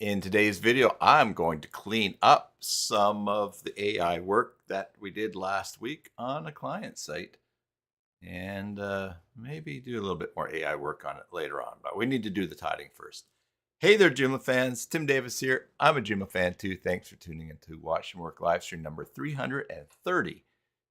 In today's video, I'm going to clean up some of the AI work that we did last week on a client site and maybe do a little bit more AI work on it later on, but we need to do the tidying first. Hey there, Joomla fans. Tim Davis here. I'm a Joomla fan too. Thanks for tuning in to Watch and Work live stream number 330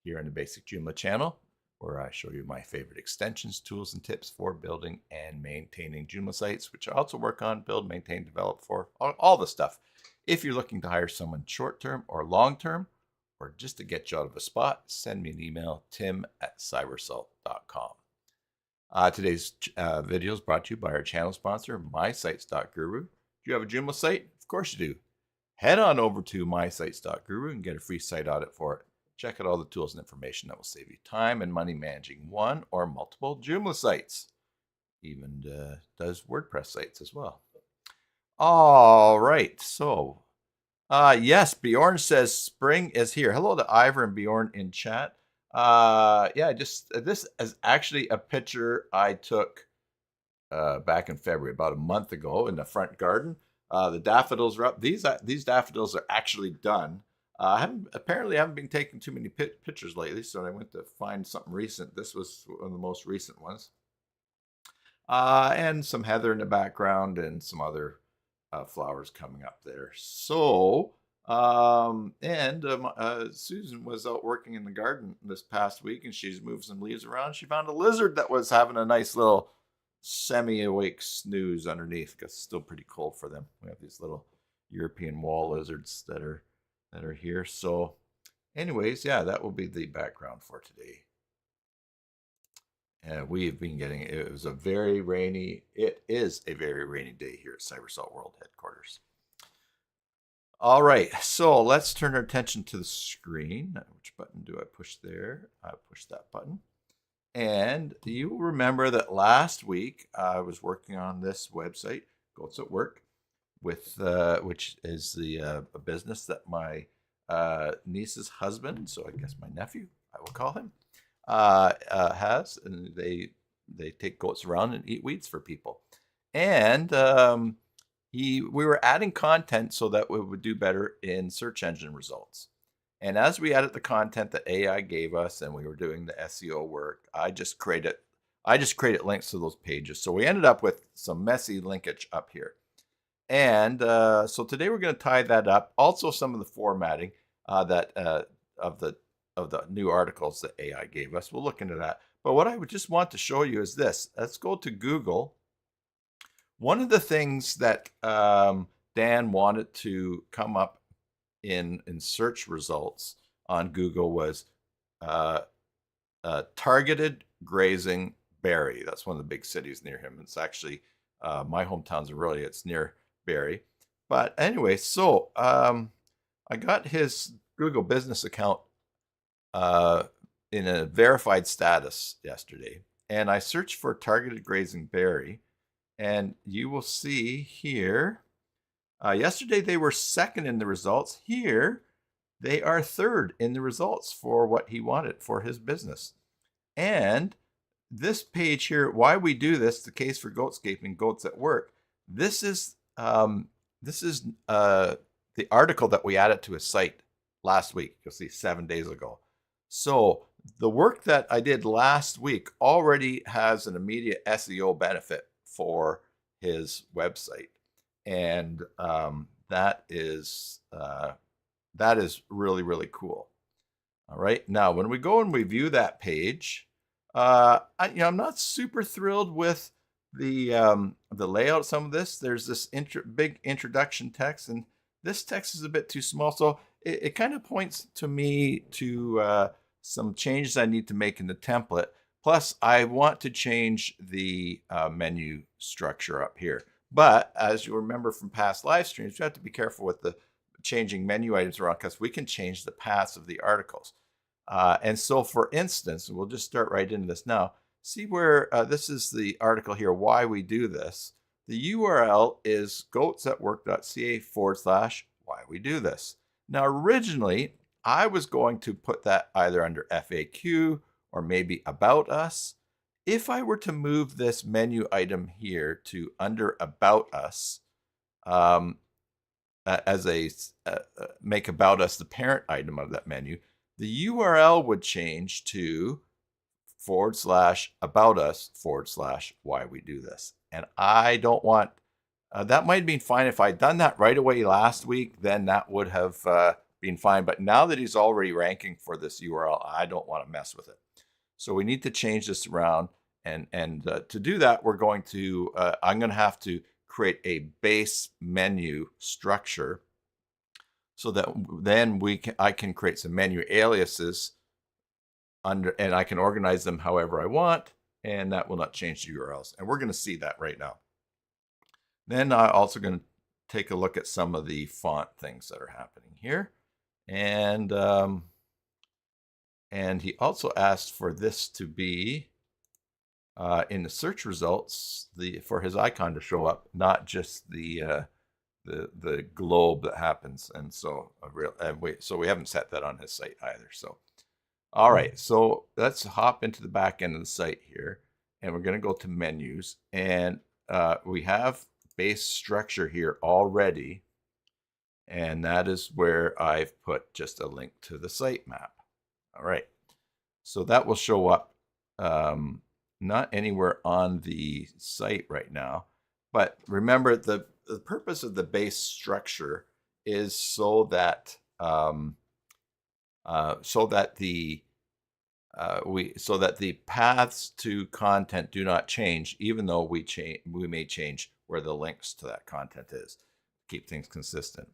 here on the Basic Joomla channel, where I show you my favorite extensions, tools, and tips for building and maintaining Joomla sites, which I also work on, build, maintain, develop for, all the stuff. If you're looking to hire someone short-term or long-term, or just to get you out of a spot, send me an email, tim@cybersalt.com. Today's video is brought to you by our channel sponsor, mysites.guru. Do you have a Joomla site? Of course you do. Head on over to mysites.guru and get a free site audit for it. Check out all the tools and information that will save you time and money managing one or multiple Joomla sites. Even does WordPress sites as well. All right, so yes, Bjorn says spring is here. Hello to Ivor and Bjorn in chat. Yeah, this is actually a picture I took back in February, about a month ago, in the front garden. The daffodils are up. These daffodils are actually done. I haven't been taking too many pictures lately, so I went to find something recent. This was one of the most recent ones. And some heather in the background and some other flowers coming up there. So, Susan was out working in the garden this past week, and she's moved some leaves around. She found a lizard that was having a nice little semi-awake snooze underneath, because it's still pretty cold for them. We have these little European wall lizards that are here. So anyways, yeah, that will be the background for today. We have been getting, it is a very rainy day here at CyberSalt World headquarters. All right, so let's turn our attention to the screen. Which button do I push there? I push that button. And you remember that last week I was working on this website, Goats at Work, with which is the a business that my niece's husband, so I guess my nephew, I will call him, has, and they take goats around and eat weeds for people. And we were adding content so that we would do better in search engine results. And as we added the content that AI gave us, and we were doing the SEO work, I just created links to those pages. So we ended up with some messy linkage up here. And so today we're going to tie that up. Also, some of the formatting of the new articles that AI gave us. We'll look into that. But what I would just want to show you is this. Let's go to Google. One of the things that Dan wanted to come up in search results on Google was targeted grazing berry. That's one of the big cities near him. It's actually my hometown's Aurelia. It's near Barry. But anyway, so I got his Google business account in a verified status yesterday, and I searched for targeted grazing berry, and you will see here, yesterday they were second in the results. Here they are third in the results for what he wanted for his business. And this page here, why we do this, the case for goatscaping, goats at work, this is the article that we added to his site last week. You'll see 7 days ago. So the work that I did last week already has an immediate SEO benefit for his website. And that is really, really cool. All right. Now, when we go and we view that page, I'm not super thrilled with the layout of some of this. There's this big introduction text, and this text is a bit too small. So it kind of points to me to some changes I need to make in the template. Plus, I want to change the menu structure up here. But as you remember from past live streams, you have to be careful with the changing menu items around, because we can change the paths of the articles. And so, for instance, we'll just start right into this now. See where this is the article here, why we do this. The URL is goatsatwork.ca/why we do this. Now, originally, I was going to put that either under FAQ or maybe about us. If I were to move this menu item here to under about us, as a make about us the parent item of that menu, the URL would change to /about us /why we do this. And I don't want that might have been fine if I'd done that right away last week, then that would have been fine. But now that he's already ranking for this URL, I don't want to mess with it. So we need to change this around. And to do that, we're going to, I'm going to have to create a base menu structure so that then I can create some menu aliases and I can organize them however I want, and that will not change the URLs. And we're going to see that right now. Then I'm also going to take a look at some of the font things that are happening here. And he also asked for this to be in the search results, for his icon to show up, not just the globe that happens. And so we haven't set that on his site either. So all right, so let's hop into the back end of the site here, and we're going to go to menus, and we have base structure here already, and that is where I've put just a link to the sitemap. All right, so that will show up not anywhere on the site right now, but remember the purpose of the base structure is so that the paths to content do not change, even though we may change where the links to that content is. Keep things consistent.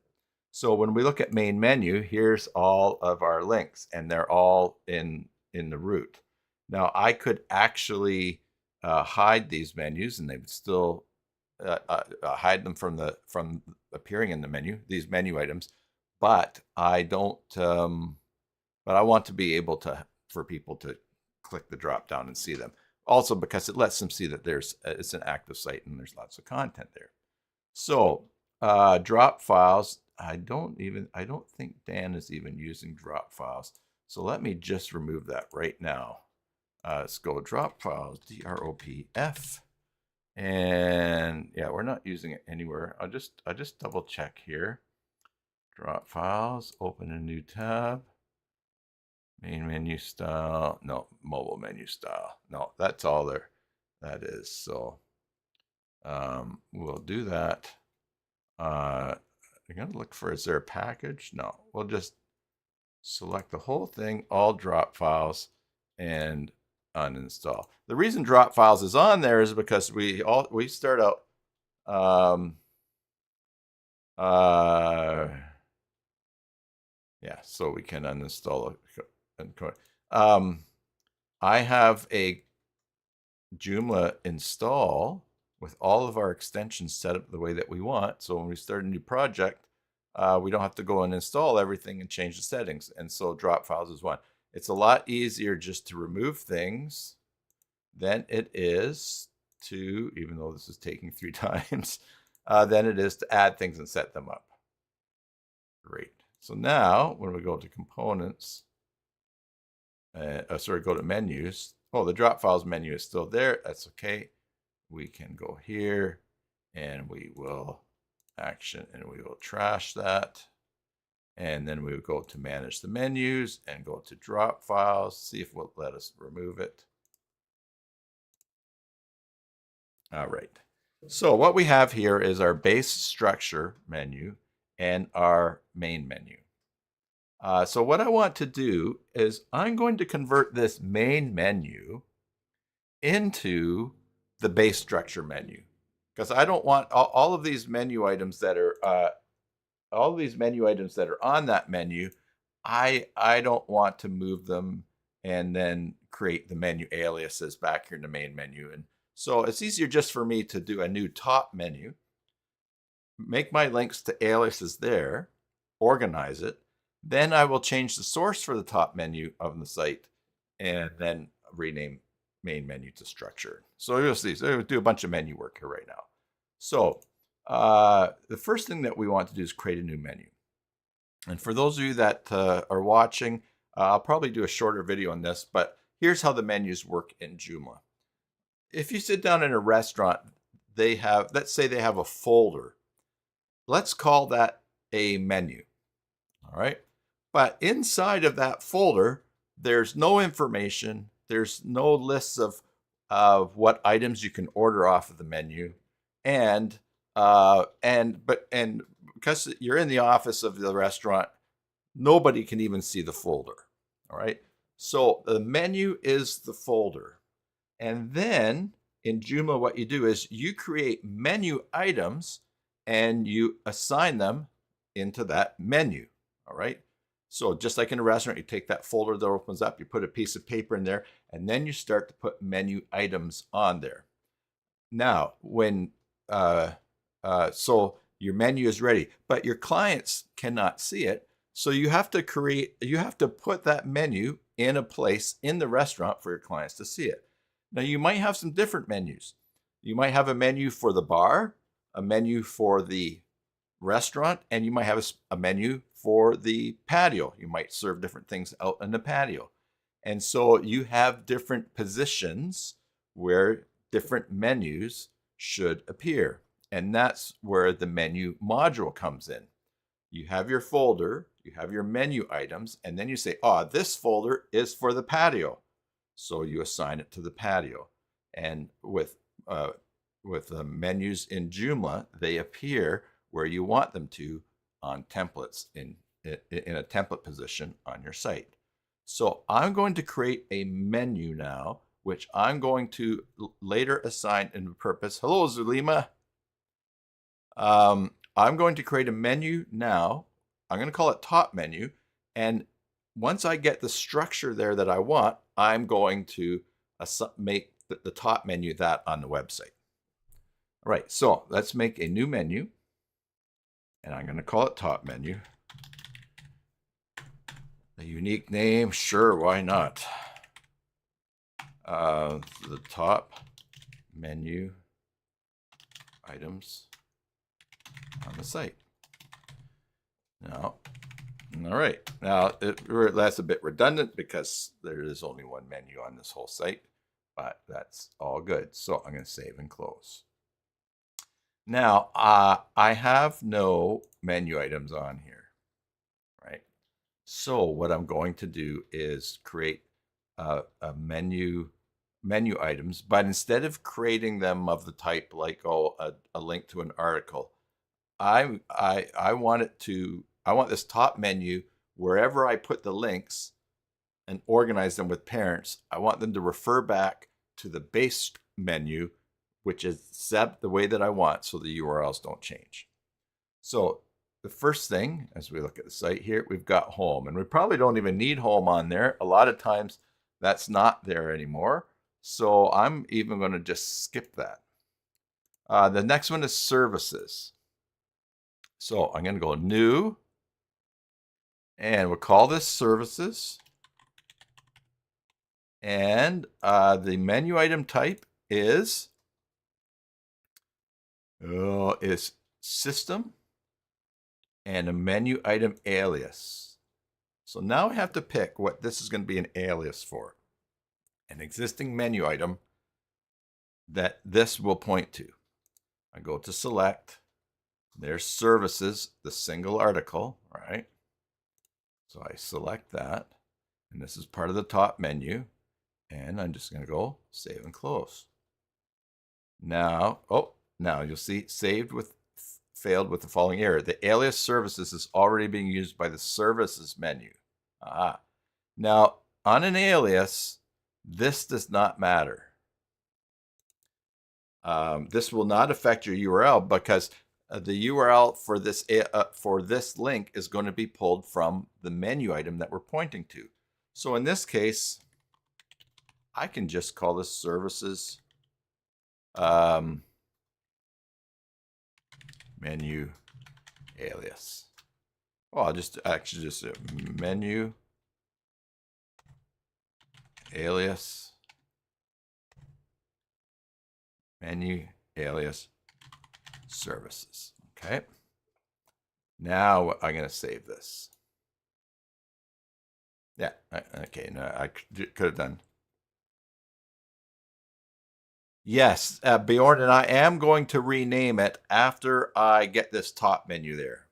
So when we look at main menu, here's all of our links, and they're all in the root. Now I could actually hide these menus, and they would still hide them from appearing in the menu, these menu items, but I don't. But I want to be able for people to click the drop down and see them. Also because it lets them see that it's an active site and there's lots of content there. So drop files. I don't think Dan is even using drop files. So let me just remove that right now. Let's go drop files, DROPF. And yeah, we're not using it anywhere. I just double check here. Drop files, open a new tab. Main menu style, no, mobile menu style. No, that's all that is. So we'll do that. I'm going to look for, is there a package? No, we'll just select the whole thing, all drop files, and uninstall. The reason drop files is on there is because we start out yeah, so we can uninstall it. I have a Joomla install with all of our extensions set up the way that we want. So when we start a new project, we don't have to go and install everything and change the settings. And so drop files is one. It's a lot easier just to remove things than it is to, even though this is taking 3 times, than it is to add things and set them up. Great. So now when we go to components, go to menus. Oh, the drop files menu is still there. That's okay. We can go here and we will action and we will trash that. And then we will go to manage the menus and go to drop files, see if it will let us remove it. All right. So what we have here is our base structure menu and our main menu. So what I want to do is I'm going to convert this main menu into the base structure menu, because I don't want all of these menu items that are on that menu. I don't want to move them and then create the menu aliases back here in the main menu. And so it's easier just for me to do a new top menu, make my links to aliases there, organize it. Then I will change the source for the top menu of the site and then rename main menu to structure. So you'll see, so we'll do a bunch of menu work here right now. So the first thing that we want to do is create a new menu. And for those of you that are watching, I'll probably do a shorter video on this, but here's how the menus work in Joomla. If you sit down in a restaurant, let's say they have a folder. Let's call that a menu. All right. But inside of that folder, there's no information. There's no lists of what items you can order off of the menu. And because you're in the office of the restaurant, nobody can even see the folder. All right. So the menu is the folder. And then in Joomla, what you do is you create menu items and you assign them into that menu. All right. So just like in a restaurant, you take that folder that opens up, you put a piece of paper in there, and then you start to put menu items on there. Now, so your menu is ready, but your clients cannot see it. So you have to put that menu in a place in the restaurant for your clients to see it. Now, you might have some different menus. You might have a menu for the bar, a menu for the restaurant, and you might have a menu for the patio. You might serve different things out in the patio. And so you have different positions where different menus should appear. And that's where the menu module comes in. You have your folder, you have your menu items, and then you say, this folder is for the patio. So you assign it to the patio. And with the menus in Joomla, they appear where you want them to on templates in a template position on your site. So I'm going to create a menu now, which I'm going to later assign in purpose. Hello, Zulima. I'm going to create a menu now. I'm going to call it top menu. And once I get the structure there that I want, I'm going to make the top menu that on the website. All right, so let's make a new menu. And I'm going to call it top menu. A unique name, sure, why not? The top menu items on the site. Now, all right. Now, that's a bit redundant because there is only one menu on this whole site, but that's all good. So I'm going to save and close. Now, I have no menu items on here, right? So what I'm going to do is create a menu items, but instead of creating them of the type like a link to an article, I want this top menu wherever I put the links and organize them with parents. I want them to refer back to the base menu, which is set the way that I want so the URLs don't change. So the first thing, as we look at the site here, we've got home, and we probably don't even need home on there. A lot of times that's not there anymore. So I'm even going to just skip that. The next one is services. So I'm going to go new, and we'll call this services. And the menu item type is system and a menu item alias. So now I have to pick what this is going to be an alias for. An existing menu item that this will point to. I go to select. There's services, the single article, right? So I select that, and this is part of the top menu, and I'm just going to go save and close. Now you'll see failed with the following error. The alias services is already being used by the services menu. Now on an alias, this does not matter. This will not affect your URL because the URL for this link is going to be pulled from the menu item that we're pointing to. So in this case, I can just call this services menu alias. Well, I'll just menu alias services. Okay. Now I'm going to save this. Yeah. Okay. No, I could have done. Yes, Bjorn, and I am going to rename it after I get this top menu there.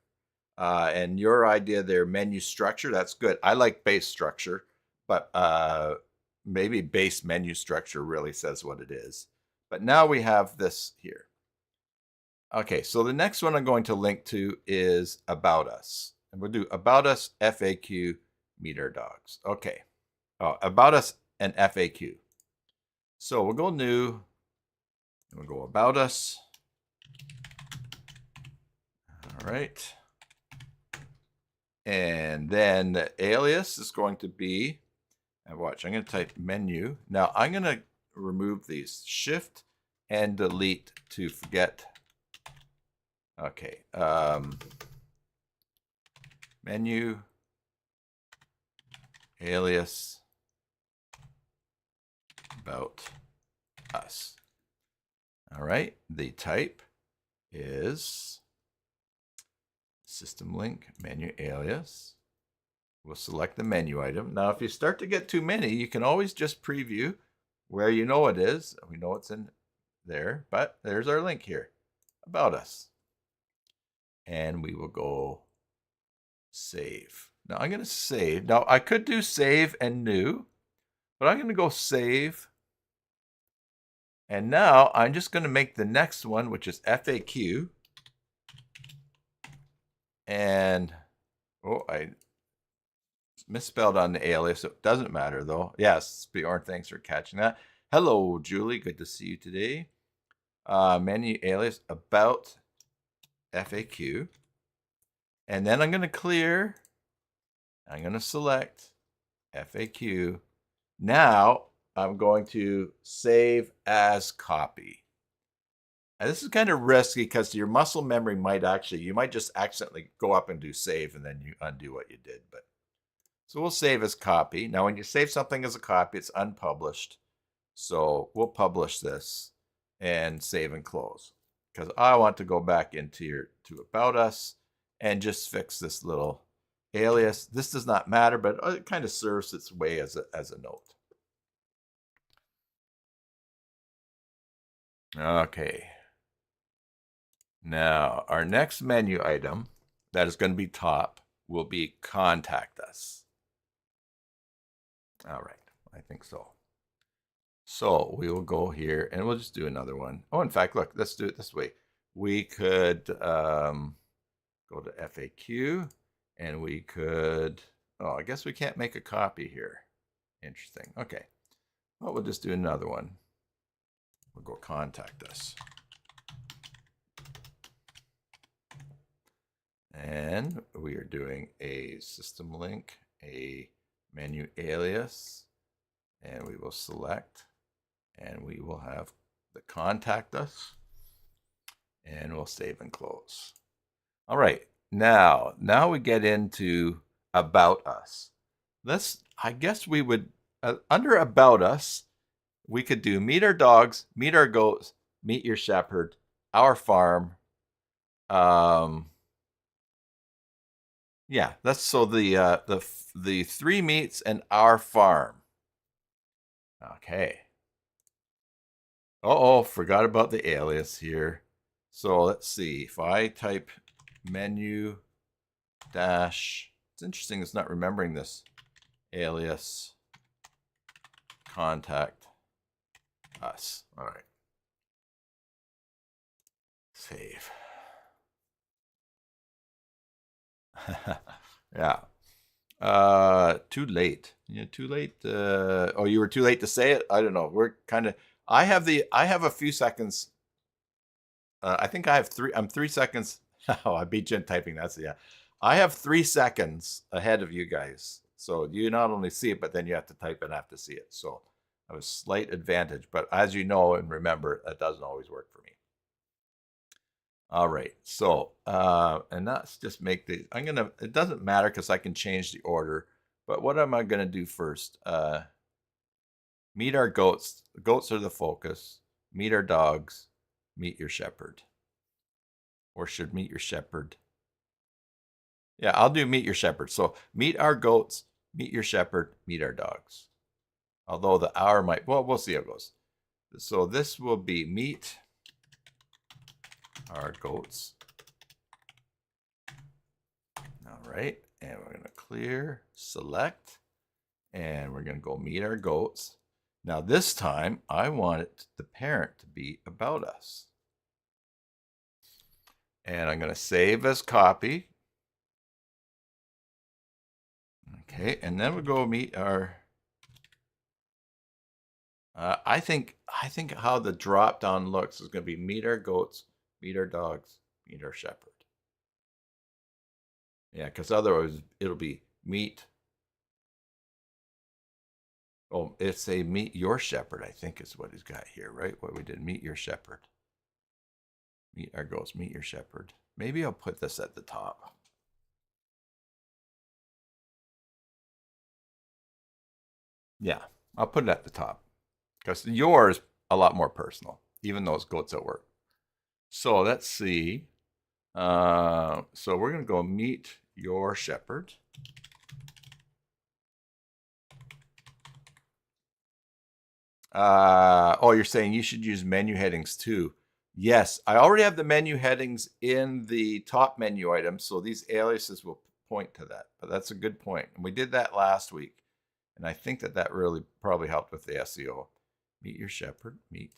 And your idea there, menu structure, that's good. I like base structure, but maybe base menu structure really says what it is. But now we have this here. Okay, so the next one I'm going to link to is About Us. And we'll do About Us, FAQ, Meet Our Dogs. Okay, About Us and FAQ. So we'll go New, and we'll go About Us. All right. And then the alias is going to be, and watch, I'm going to type menu. Now I'm going to remove these, Shift and delete to forget. Okay, menu, alias, About Us. All right, the type is system link, menu alias. We'll select the menu item. Now, if you start to get too many, you can always just preview where you know it is. We know it's in there, but there's our link here, About Us. And we will go save. Now, I'm going to save. Now, I could do save and new, but I'm going to go save. And now I'm just going to make the next one, which is FAQ. And, oh, I misspelled on the alias. It doesn't matter, though. Yes, Bjorn, thanks for catching that. Hello, Julie. Good to see you today. Menu alias About FAQ. And then I'm going to clear. I'm going to select FAQ. Now I'm going to save as copy. And this is kind of risky because your muscle memory might actually, you might just accidentally go up and do save and then you undo what you did. But so we'll save as copy. Now when you save something as a copy, it's unpublished. So we'll publish this and save and close because I want to go back into to About Us and just fix this little alias. This does not matter, but it kind of serves its way as a note. Okay. Now, our next menu item that is going to be top will be Contact Us. All right, I think so. So we will go here and we'll just do another one. Oh, in fact, look, let's do it this way. We could go to FAQ and we could, oh, I guess we can't make a copy here. Interesting. Okay. Well, we'll just do another one. We'll go Contact Us. And we are doing a system link, a menu alias, and we will select, and we will have the Contact Us, and we'll save and close. All right, now we get into About Us. I guess we would, under About Us, we could do Meet Our Dogs, Meet Our Goats, Meet Your Shepherd, Our Farm. Yeah, that's so the three meets and Our Farm. Okay. Oh, forgot about the alias here. So let's see. If I type menu dash, it's interesting it's not remembering this. Alias Contact Us. All right. Save. Yeah. Too late. Yeah, too late. Oh, you were too late to say it? I don't know. We're kind of, I have a few seconds. I think I have I'm 3 seconds. Oh, I beat you in typing. Yeah. I have 3 seconds ahead of you guys. So you not only see it, but then you have to type and have to see it. So I have a slight advantage, but as you know and remember, that doesn't always work for me. All right, so, and let's just make the, it doesn't matter because I can change the order, but what am I going to do first? Meet our goats. The goats are the focus. Meet our dogs. Meet your shepherd. Or should Meet Your Shepherd. Yeah, I'll do Meet Your Shepherd. So meet our goats, meet your shepherd, meet our dogs. Although the hour might, well, we'll see how it goes. So this will be meet our goats, All right, and we're going to clear, select, and we're going to go meet our goats. Now this time I want the parent to be about us. And I'm going to save as copy. Okay, and then we'll go meet our I think how the drop down looks is going to be meet our goats, meet our dogs, meet our shepherd. Yeah, because otherwise it'll be meet. Oh, it's a meet your shepherd, I think is what he's got here, right? What we did, meet your shepherd. Meet our goats, meet your shepherd. Maybe I'll put this at the top. Yeah, I'll put it at the top because yours a lot more personal, even though it's goats at work. So let's see. So we're going to go meet your shepherd. Oh, you're saying you should use menu headings too. Yes, I already have the menu headings in the top menu item, so these aliases will point to that. But that's a good point. And we did that last week. And I think that really probably helped with the SEO. Meet your shepherd, meet.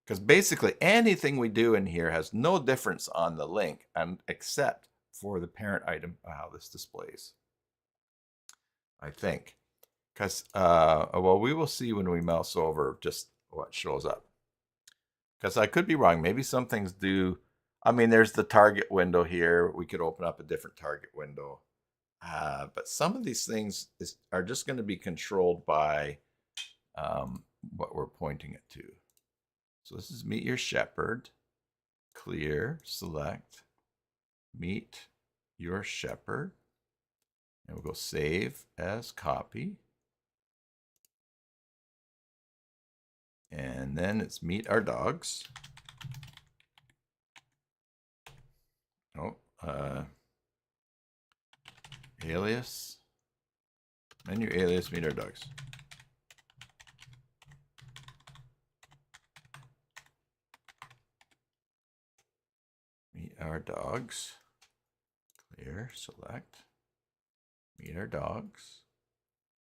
Because basically anything we do in here has no difference on the link except for the parent item, how this displays. I think. Because, well, we will see when we mouse over just what shows up. Because I could be wrong. Maybe some things do. I mean, there's the target window here. We could open up a different target window. But some of these things are just going to be controlled by what we're pointing it to. So this is meet your shepherd. Clear, select, meet your shepherd. And we'll go save as copy. And then it's meet our dogs. Oh, alias, menu alias, meet our dogs. Meet our dogs. Clear, select, meet our dogs.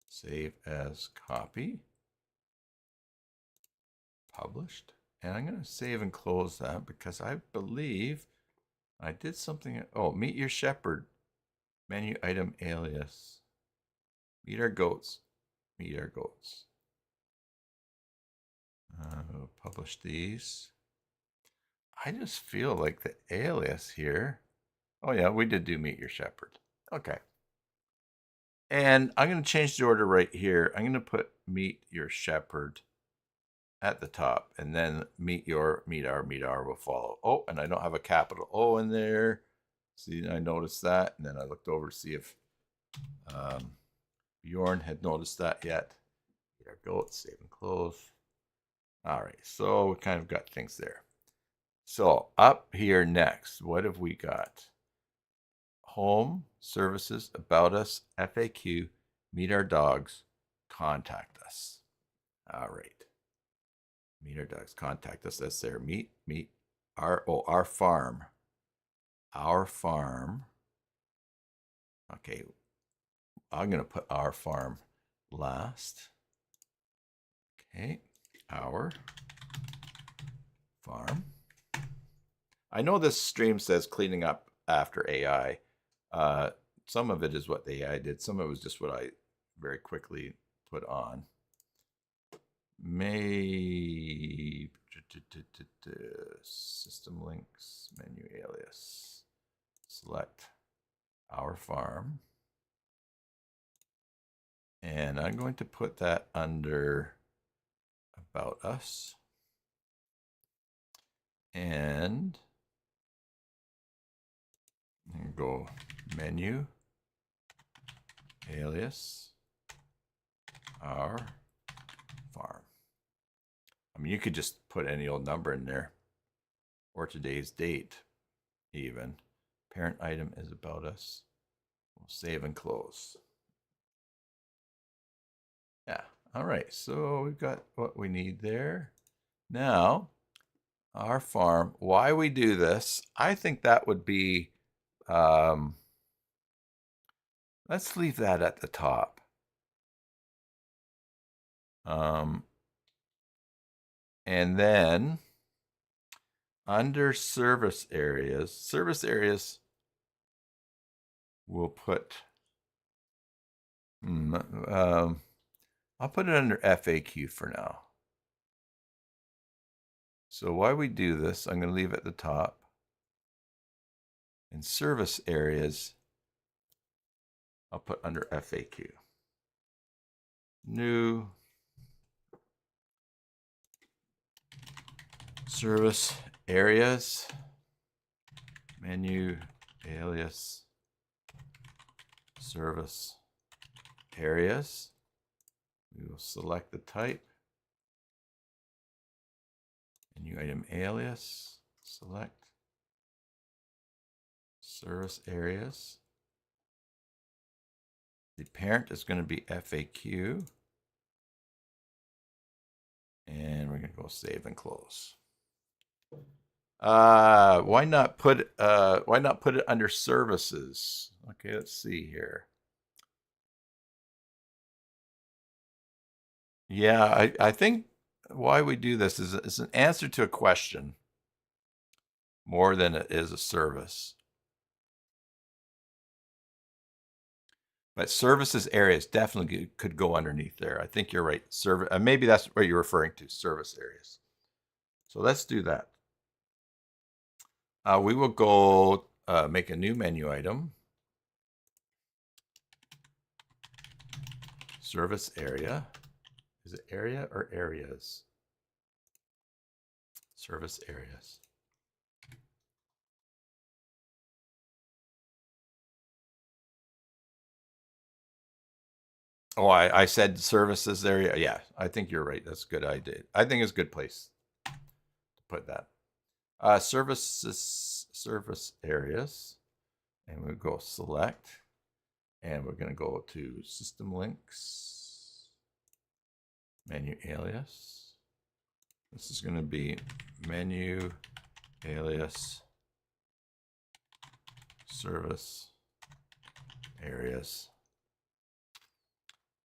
Save as copy. Published. And I'm going to save and close that because I believe I did something. Oh, meet your shepherd. Menu item alias. Meet our goats. Meet our goats. We'll publish these. I just feel like the alias here. Oh yeah, we did do meet your shepherd. Okay. And I'm going to change the order right here. I'm going to put meet your shepherd at the top, and then meet our will follow. Oh, and I don't have a capital O in there. See, I noticed that, and then I looked over to see if Bjorn had noticed that yet. There we go. Save and close. All right, so we kind of got things there. So up here next, what have we got? Home, services, about us, FAQ, meet our dogs, contact us. All right. Meet our dogs, contact us. That's there. Meet our farm. Our farm. Okay. I'm going to put our farm last. Okay. Our farm. I know this stream says cleaning up after AI. Some of it is what the AI did. Some of it was just what I very quickly put on. System links, menu alias. Select our farm. And I'm going to put that under about us. And go menu, alias, our farm. I mean, you could just put any old number in there, or today's date even. Parent item is about us. We'll save and close. Yeah, all right, so we've got what we need there. Now, our farm. Why we do this, I think that would be, let's leave that at the top. And then under service areas, we'll put, I'll put it under FAQ for now. So why we do this, I'm going to leave it at the top. In service areas, I'll put under FAQ. New service areas, menu alias service areas. We will select the type, menu item alias, select service areas. The parent is going to be FAQ. And we're going to go save and close. Why not put it under services? Okay, let's see here. Yeah, I think why we do this is an answer to a question more than it is a service. But services areas definitely could go underneath there. I think you're right. Maybe that's what you're referring to, service areas. So let's do that. We will go make a new menu item. Service area. Is it area or areas? Service areas. Oh, I said services area. Yeah, I think you're right. That's good. I did. I think it's a good place to put that. Service areas. And we'll go select. And we're going to go to system links. Menu alias. This is going to be menu alias service areas.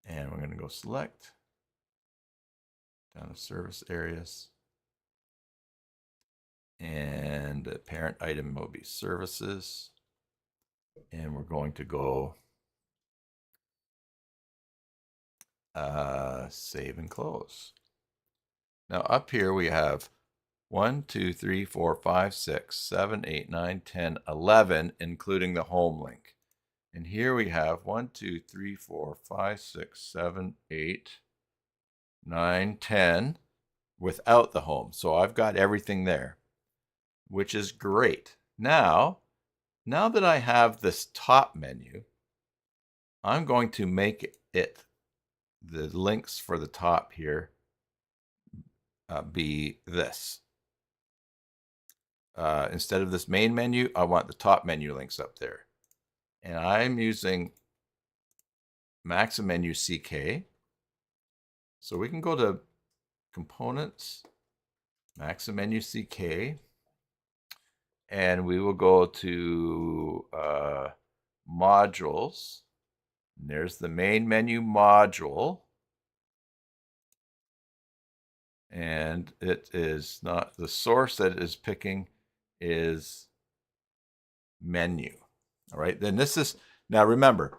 And we're going to go select down to service areas. And the parent item will be services. And we're going to go save and close. Now up here we have 1, 2, 3, 4, 5, 6, 7, 8, 9, 10, 11, including the home link. And here we have 1, 2, 3, 4, 5, 6, 7, 8, 9, 10 without the home. So I've got everything there, which is great. Now that I have this top menu, I'm going to make it, the links for the top here, be this. Instead of this main menu, I want the top menu links up there. And I'm using Maxim Menu CK. So we can go to Components, Maxim Menu CK, and we will go to Modules. And there's the main menu module. And it is not, the source that it is picking is menu. All right, then this is, now remember,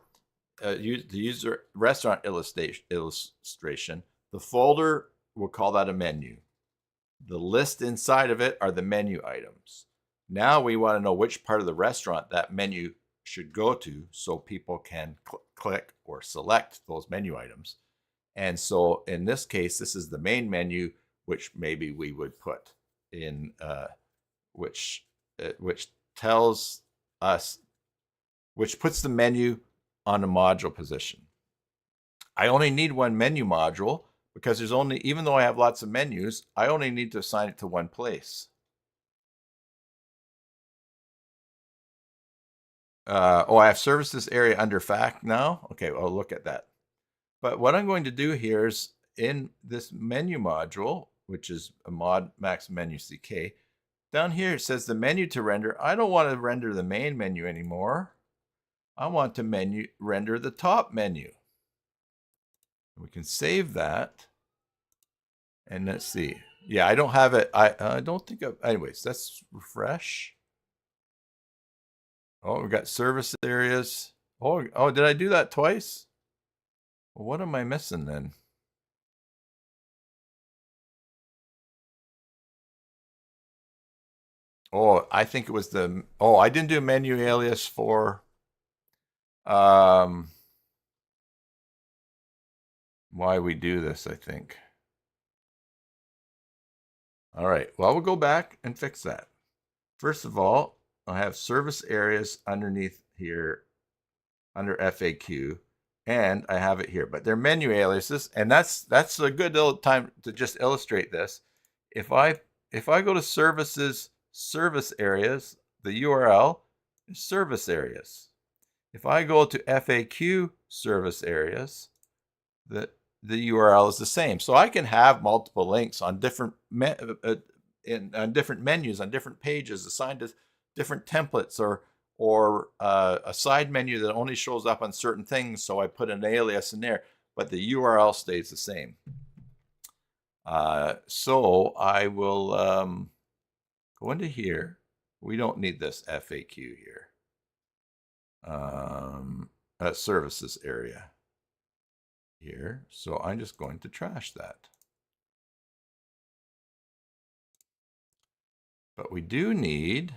the user restaurant illustration, the folder, we'll call that a menu. The list inside of it are the menu items. Now we want to know which part of the restaurant that menu should go to so people can click or select those menu items. And so in this case, this is the main menu, which maybe we would put in, which tells us, which puts the menu on a module position. I only need one menu module because there's only, even though I have lots of menus, I only need to assign it to one place. Oh, I have services area under fact now. Okay, I'll look at that. But what I'm going to do here is in this menu module, which is a mod max menu CK. Down here it says the menu to render. I don't want to render the main menu anymore. I want to render the top menu. We can save that. And let's see. Yeah, I don't have it. I don't think of, anyways, let's refresh. Oh, we got service areas. Oh, did I do that twice? Well, what am I missing then? Oh, I think it was I didn't do menu alias for, why we do this, I think. All right, well, we'll go back and fix that. First of all, I have service areas underneath here under FAQ, and I have it here, but they're menu aliases, and that's a good little time to just illustrate this. If I go to services, service areas, the URL is service areas. If I go to FAQ service areas, the URL is the same. So I can have multiple links on different on different menus, on different pages, assigned to different templates, or a side menu that only shows up on certain things. So I put an alias in there, but the URL stays the same. So I will go into here. We don't need this FAQ here. Services area here. So I'm just going to trash that. But we do need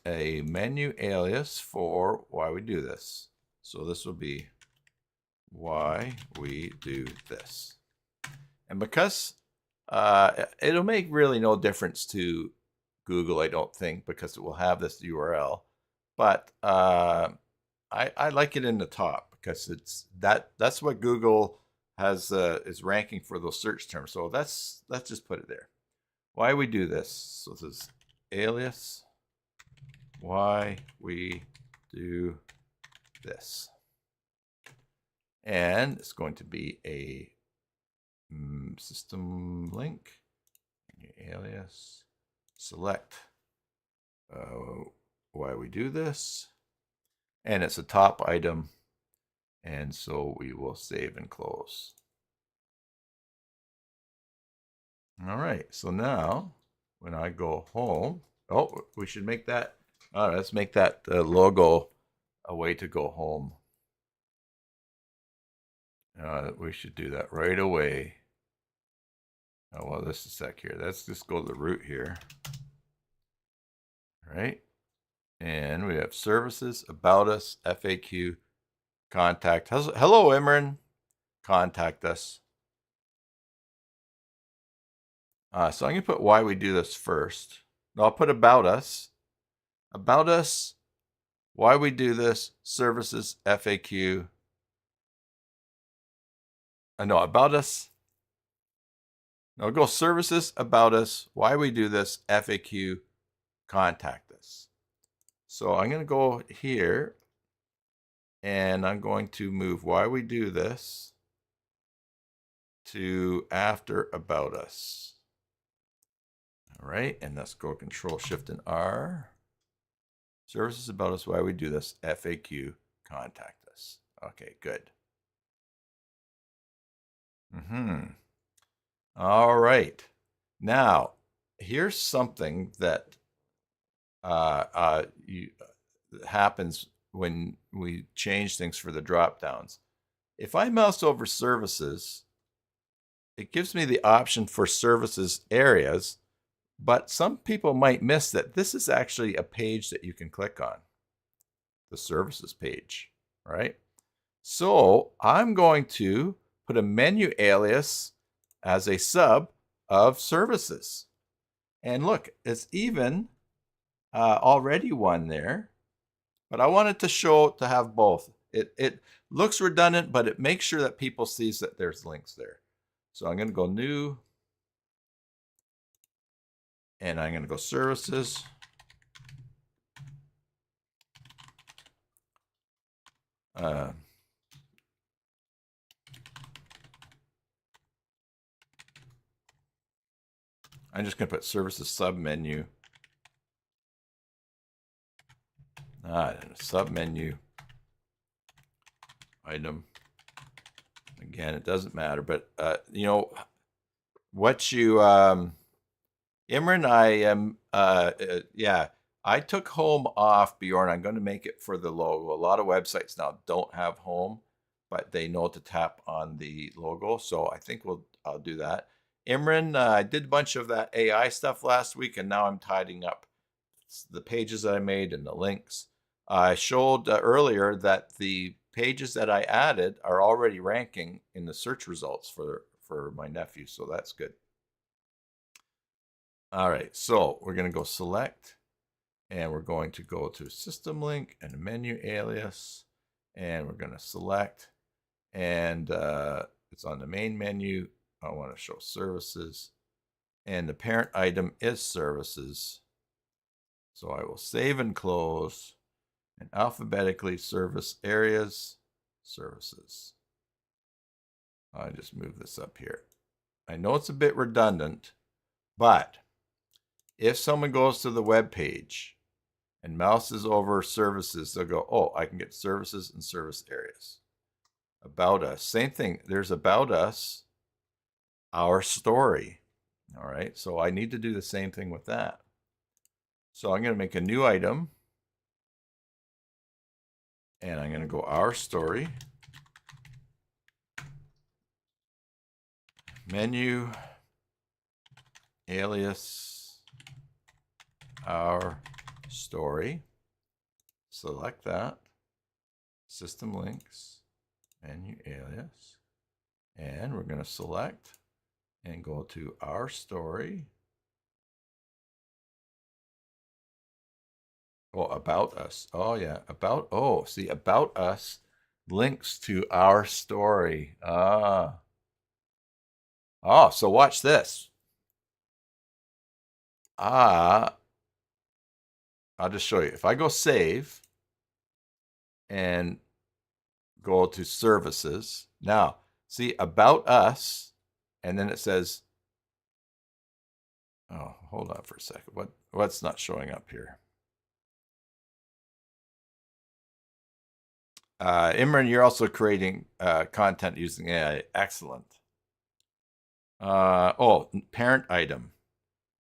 a menu alias for why we do this. So this will be why we do this. And because it'll make really no difference to Google, I don't think, because it will have this URL. But I like it in the top because that's what Google has is ranking for those search terms. So let's just put it there. Why we do this. So this is alias. Why we do this. And it's going to be a system link, alias, select why we do this, and it's a top item, and so we will save and close. All right, so now when I go home, we should make that, all right, let's make that logo a way to go home. We should do that right away. Oh, well, this is a sec here. Let's just go to the root here. All right. And we have services, about us, FAQ, contact. Hello, Imran. Contact us. So I'm going to put why we do this first. No, I'll put about us. About us, why we do this, services, FAQ. No, about us. No, go services, about us, why we do this, FAQ, contact us. So I'm going to go here and I'm going to move why we do this to after about us. All right, and let's go Control Shift and R. Services, about us, why we do this, FAQ, contact us. Okay, good. All right. Now, here's something that happens when we change things for the drop downs. If I mouse over services, it gives me the option for services areas, but some people might miss that this is actually a page that you can click on, the services page, right? So I'm going to put a menu alias as a sub of services. And look, it's even already one there, but I want it to have both. It looks redundant, but it makes sure that people sees that there's links there. So I'm going to go new, and I'm going to go services. I'm just going to put services submenu. Submenu item. Again, it doesn't matter, but you know what you Imran, I am yeah, I took home off, Bjorn. I'm going to make it for the logo. A lot of websites now don't have home, but they know to tap on the logo, so I think I'll do that. Imran, I did a bunch of that AI stuff last week, and now I'm tidying up the pages that I made and the links. I showed earlier that the pages that I added are already ranking in the search results for my nephew, so that's good. All right, so we're going to go select, and we're going to go to system link and menu alias, and we're going to select, and it's on the main menu. I want to show services, and the parent item is services. So I will save and close, and alphabetically service areas, services. I just move this up here. I know it's a bit redundant, but if someone goes to the web page and mouses over services, they'll go, oh, I can get services and service areas. About us, same thing. There's about us, our story. All right, so I need to do the same thing with that. So I'm going to make a new item, and I'm going to go our story, menu, alias, our story. Select that, system links, menu alias, and we're going to select and go to our story. Oh, about us. Oh, yeah. About, oh, see, about us links to our story. Ah. Oh, so watch this. I'll just show you. If I go save and go to services, now see about us, and then it says, oh, hold on for a second. What's not showing up here? Imran, you're also creating content using AI. Excellent. Oh, parent item.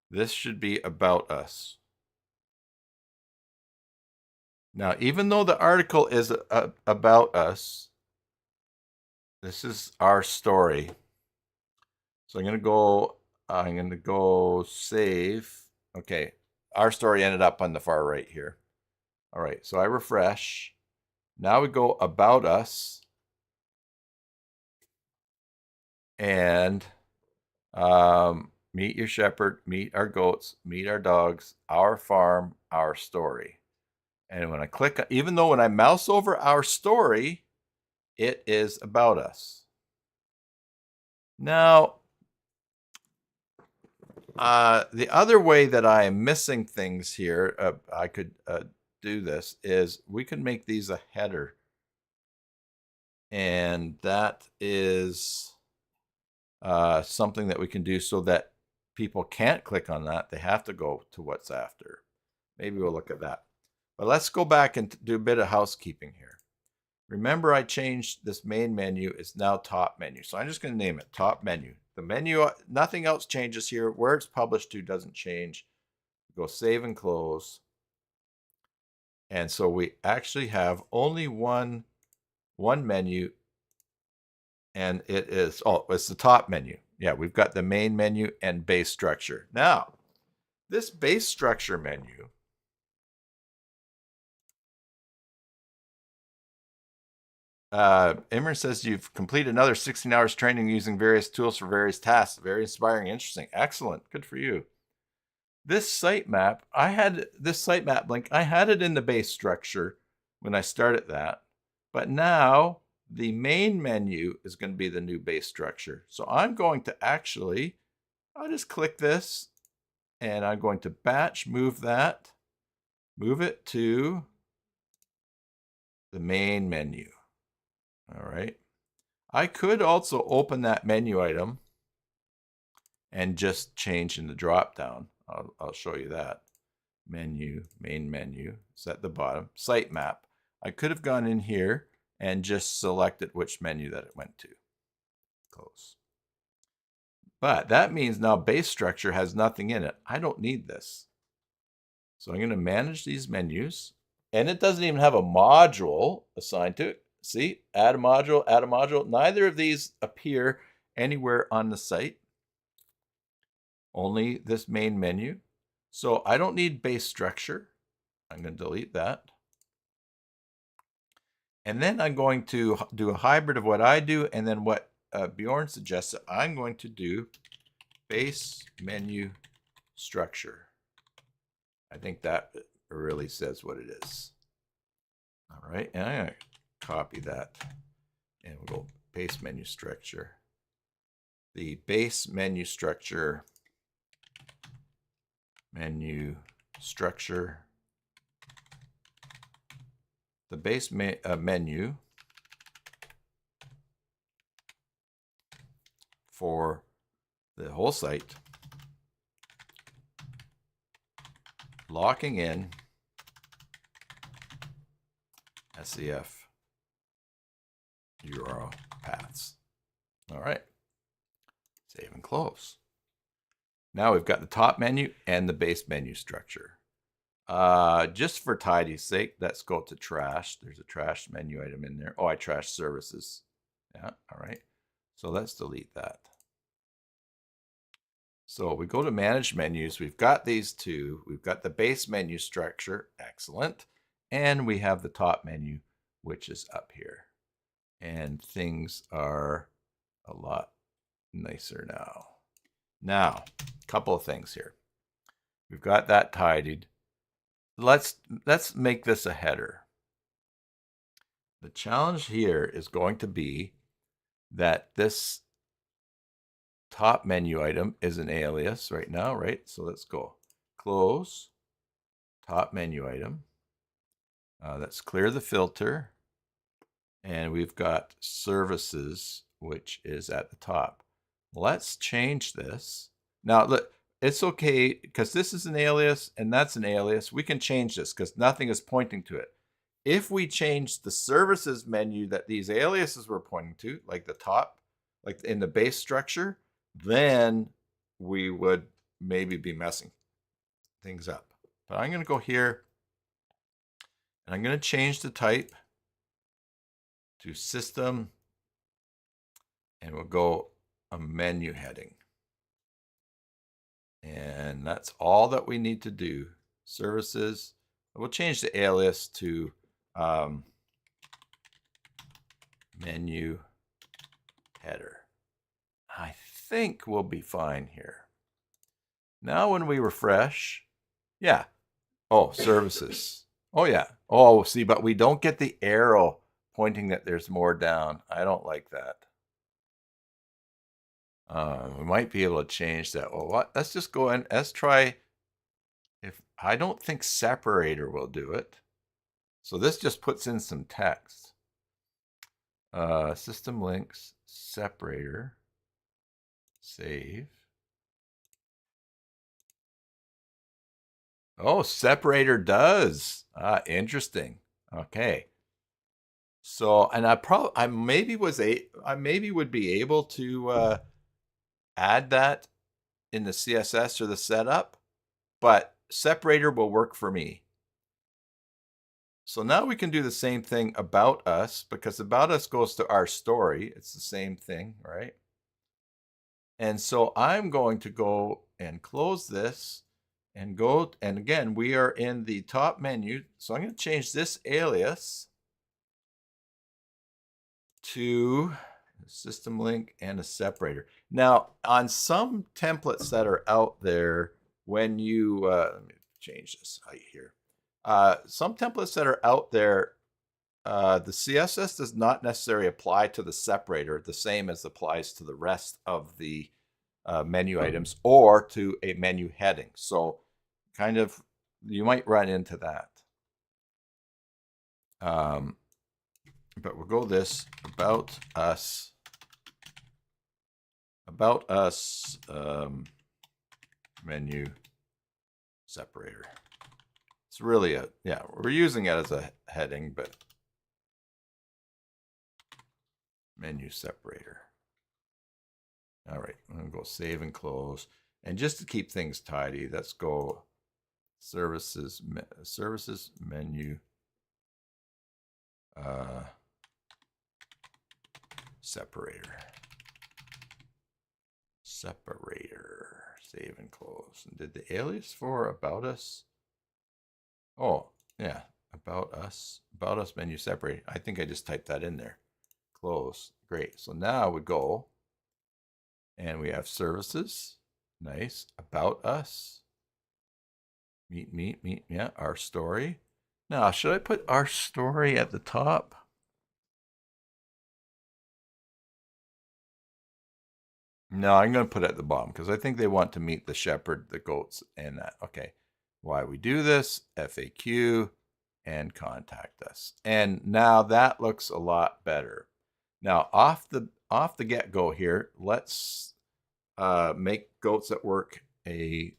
This should be about us. Now, even though the article is about us, this is our story. So I'm going to go save. Okay, our story ended up on the far right here. All right, so I refresh. Now we go about us, and meet your shepherd, meet our goats, meet our dogs, our farm, our story. And when I click, even though when I mouse over our story, it is about us. Now, the other way that I am missing things here, I could do this, is we can make these a header. And that is something that we can do so that people can't click on that. They have to go to what's after. Maybe we'll look at that. But let's go back and do a bit of housekeeping here. Remember, I changed this main menu. It's now top menu. So I'm just going to name it top menu. The menu, nothing else changes here. Where it's published to doesn't change. Go save and close. And so we actually have only one menu, and it is, oh, it's the top menu. Yeah, we've got the main menu and base structure. Now, this base structure menu, Imran says you've completed another 16 hours training using various tools for various tasks. Very inspiring, interesting. Excellent. Good for you. This sitemap, I had this sitemap link. I had it in the base structure when I started that. But now the main menu is going to be the new base structure. So I'm going to actually, I'll just click this, and I'm going to batch move that, move it to the main menu. All right. I could also open that menu item and just change in the drop down. I'll show you that. Menu, main menu, it's at the bottom. Sitemap. I could have gone in here and just selected which menu that it went to. Close. But that means now base structure has nothing in it. I don't need this. So I'm going to manage these menus. And it doesn't even have a module assigned to it. See, add a module, add a module. Neither of these appear anywhere on the site. Only this main menu. So I don't need base structure. I'm going to delete that. And then I'm going to do a hybrid of what I do and then what Bjorn suggested. I'm going to do base menu structure. I think that really says what it is. All right, and I'm going to copy that and we'll go base menu structure. The base menu structure, the base menu for the whole site, locking in SEF URL paths. All right, save and close. Now we've got the top menu and the base menu structure. Just for tidy's sake, let's go to trash. There's a trash menu item in there. Oh, I trashed services. Yeah, all right. So let's delete that. So we go to manage menus. We've got these two. We've got the base menu structure. Excellent. And we have the top menu, which is up here. And things are a lot nicer now. Now, a couple of things here. We've got that tidied. Let's make this a header. The challenge here is going to be that this top menu item is an alias right now, right? So let's go close top menu item. Let's clear the filter. And we've got services, which is at the top. Let's change this. Now, look, it's okay because this is an alias and that's an alias. We can change this because nothing is pointing to it. If we change the services menu that these aliases were pointing to, like the top, like in the base structure, then we would maybe be messing things up. But I'm going to go here and I'm going to change the type to system and we'll go a menu heading. And that's all that we need to do. Services. We'll change the alias to menu header. I think we'll be fine here. Now when we refresh, yeah. Oh, services. Oh, yeah. Oh, see, but we don't get the arrow pointing that there's more down. I don't like that. We might be able to change that. Well, what? Let's just go in. Let's try. If I don't think separator will do it. So this just puts in some text. System links, separator, save. Oh, separator does. Interesting. Okay. So, and I maybe would be able to add that in the CSS or the setup, but separator will work for me. So now we can do the same thing about us because about us goes to our story. It's the same thing, right? And so I'm going to go and close this and go, and again, we are in the top menu. So I'm going to change this alias to system link and a separator. Now, on some templates that are out there, when you, let me change this height here. Some templates that are out there, the CSS does not necessarily apply to the separator the same as applies to the rest of the menu items or to a menu heading. So kind of, you might run into that. But we'll go this about us about us menu separator. It's really yeah, we're using it as a heading, but menu separator. All right, I'm going to go save and close. And just to keep things tidy, let's go services menu separator. Save and close. And did the alias for about us? Oh, yeah, about us menu separator. I think I just typed that in there. Close. Great. So now we go and we have services. Nice. About us. Meet. Yeah, our story. Now, should I put our story at the top? No, I'm going to put it at the bottom because I think they want to meet the shepherd, the goats, and that. Okay. Why we do this, FAQ, and contact us. And now that looks a lot better. Now, off the get-go here, let's make Goats at Work a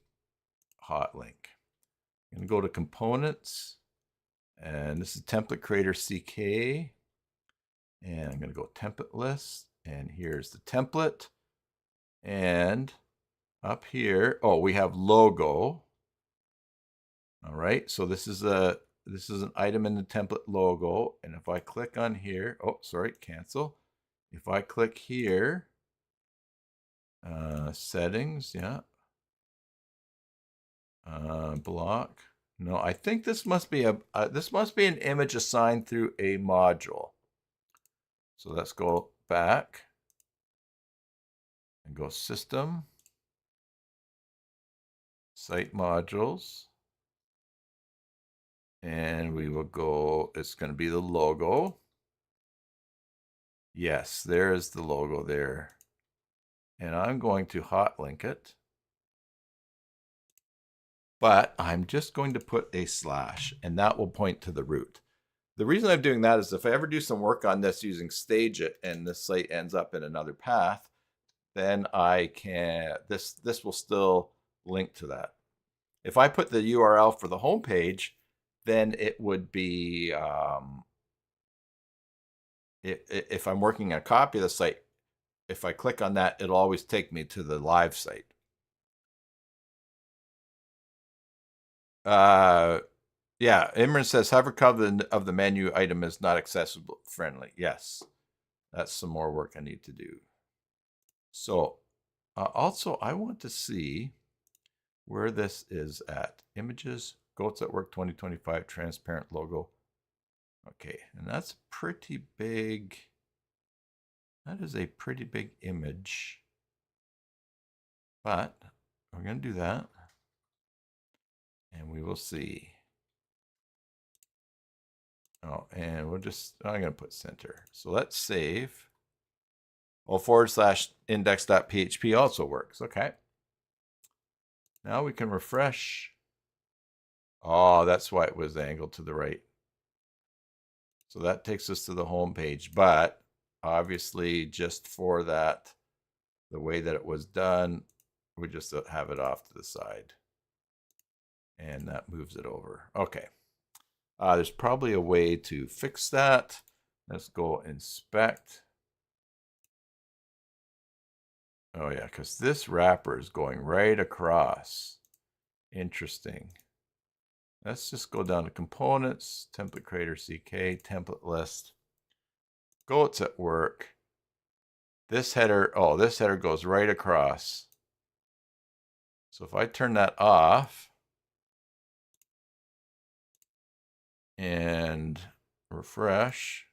hot link. I'm going to go to Components, and this is Template Creator CK. And I'm going to go Template List, and here's the template. And up here, oh, we have logo. All right, so this is an item in the template logo. And if I click on here, oh, sorry, cancel. If I click here, settings, yeah. Block. No, I think this must be an image assigned through a module. So let's go back and go System, Site Modules, and we will go, it's going to be the logo. Yes, there is the logo there. And I'm going to hot link it. But I'm just going to put a slash, and that will point to the root. The reason I'm doing that is if I ever do some work on this using Stage It and this site ends up in another path, then I can, this will still link to that. If I put the URL for the home page, then it would be, if I'm working on a copy of the site, if I click on that, it'll always take me to the live site. Yeah, Imran says hover cover of the menu item is not accessible friendly. Yes, that's some more work I need to do. So also I want to see where this is at. Images, Goats at Work 2025, transparent logo. Okay, and that's pretty big. That is a pretty big image. But we're going to do that. And we will see. Oh, and we'll just, I'm going to put center. So let's save. Oh, / index.php also works. Okay. Now we can refresh. Oh, that's why it was angled to the right. So that takes us to the home page. But obviously, just for that, the way that it was done, we just have it off to the side. And that moves it over. Okay. There's probably a way to fix that. Let's go inspect. Oh yeah, because this wrapper is going right across. Interesting. Let's just go down to components, template creator CK, template list. Goats at Work. This header, oh, this header goes right across. So if I turn that off and refresh,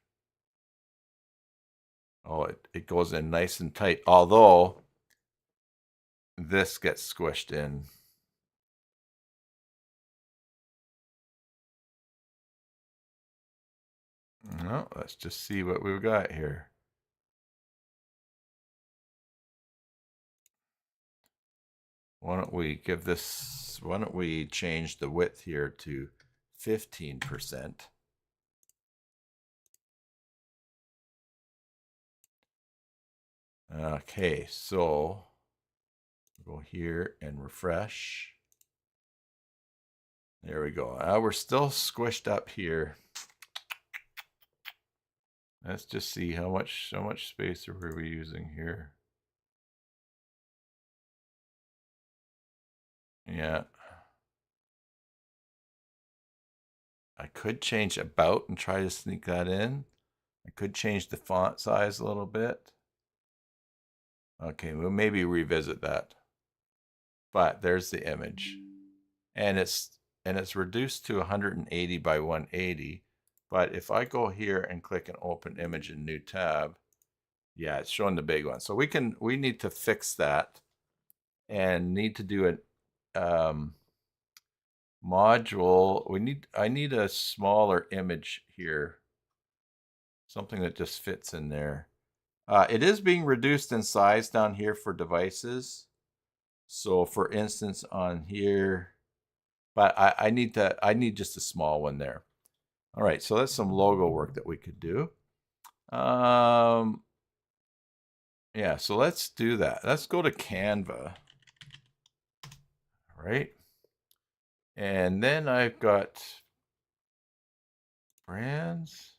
oh, it goes in nice and tight, although this gets squished in. No, let's just see what we've got here. Why don't we change the width here to 15%. Okay, so go here and refresh. There we go. We're still squished up here. Let's just see how much space are we using here. Yeah. I could change about and try to sneak that in. I could change the font size a little bit. Okay, we'll maybe revisit that. But there's the image. And it's reduced to 180 by 180. But if I go here and click an open image in new tab, yeah, it's showing the big one. So we need to fix that and need to do an module. I need a smaller image here. Something that just fits in there. It is being reduced in size down here for devices. So for instance on here, but I need just a small one there. All right, so that's some logo work that we could do. Yeah, so let's do that. Let's go to Canva. All right. And then I've got brands.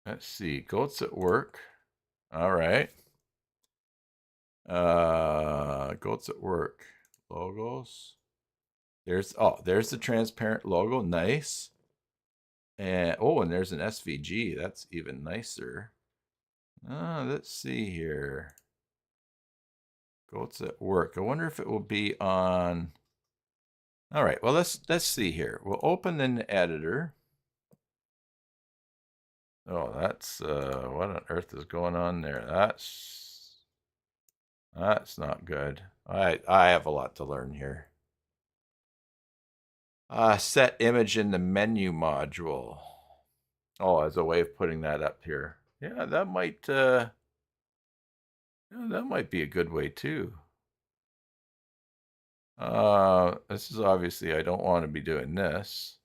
Let's see, goats at work. All right. Goats at work. Logos. There's the transparent logo. Nice. And and there's an SVG. That's even nicer. Let's see here. Goats at work. I wonder if it will be on. All right. Well, let's see here. We'll open in the editor. Oh, that's what on earth is going on there? That's not good. I have a lot to learn here. Set image in the menu module. Oh, as a way of putting that up here. Yeah, that might be a good way too. This is obviously, I don't want to be doing this.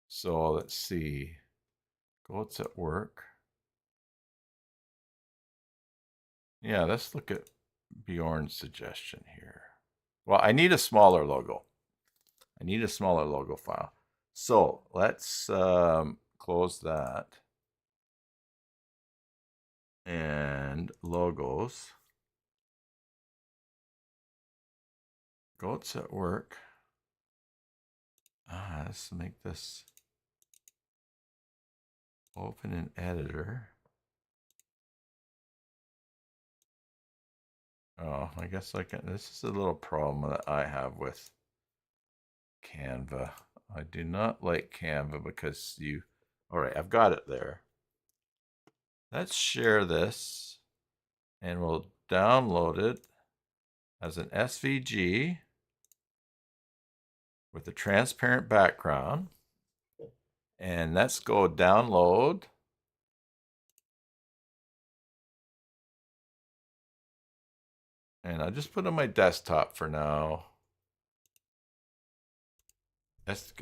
So let's see. Goats at work. Yeah, let's look at Bjorn's suggestion here. Well, I need a smaller logo. I need a smaller logo file. So let's close that. And logos. Goats at work. Let's make this open in editor. Oh, I guess I can. This is a little problem that I have with Canva. I do not like Canva because all right, I've got it there. Let's share this and we'll download it as an SVG with a transparent background. And let's go download. And I'll just put it on my desktop for now. That's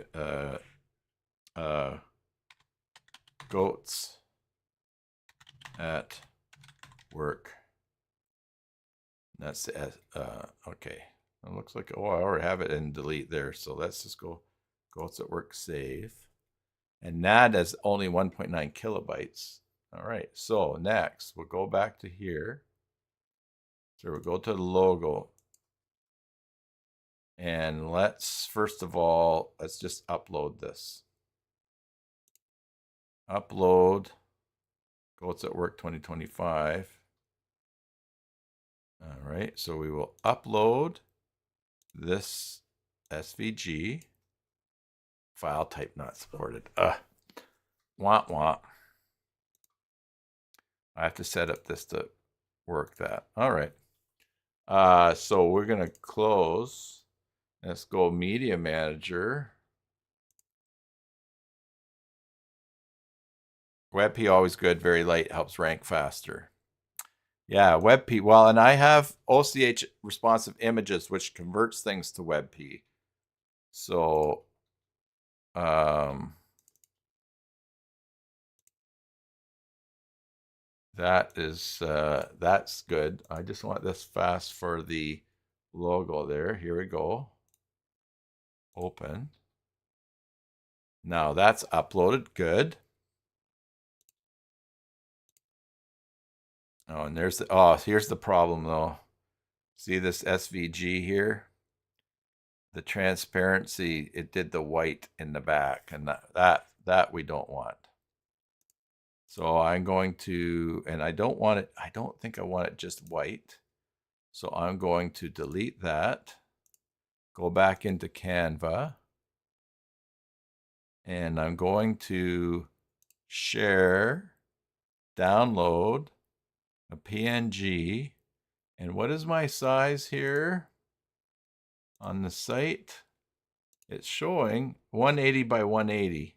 goats at work. That's okay. It looks like, I already have it in delete there. So let's just go goats at work, save. And that is only 1.9 kilobytes. All right, so next we'll go back to here. So we'll go to the logo. And let's, first of all, let's just upload this. Upload Goats at Work 2025. All right, so we will upload this SVG. File type not supported. Wah wah. I have to set up this to work that. All right. So we're going to close. Let's go Media Manager. WebP always good, very light, helps rank faster. Yeah, WebP. Well, and I have OCH responsive images, which converts things to WebP. So, That is, that's good. I just want this fast for the logo there. Here we go. Open. Now that's uploaded. Good. Oh, and there's the, oh, here's the problem though. See this SVG here? The transparency, it did the white in the back, and that we don't want. So I'm going to, and I don't want it, I don't think I want it just white. So I'm going to delete that, go back into Canva, and I'm going to share, download a PNG. And what is my size here on the site? It's showing 180 by 180.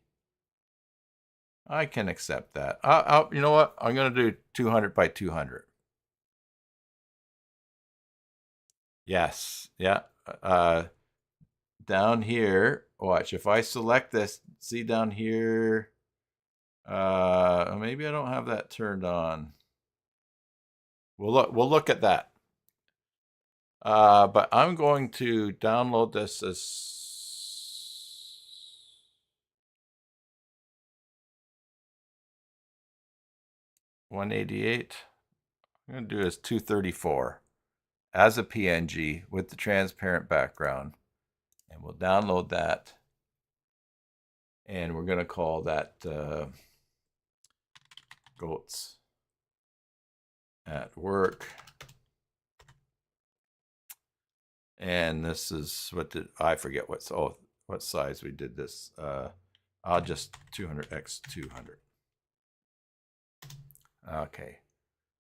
I can accept that. You know what? I'm going to do 200 by 200. Yes. Yeah. Down here, watch. If I select this, see down here, maybe I don't have that turned on. We'll look at that. But I'm going to download this as 188. I'm going to do it as 234 as a PNG with the transparent background. And we'll download that. And we're going to call that goats at work. And this is what did I forget what size we did this. I'll just 200x 200. Okay.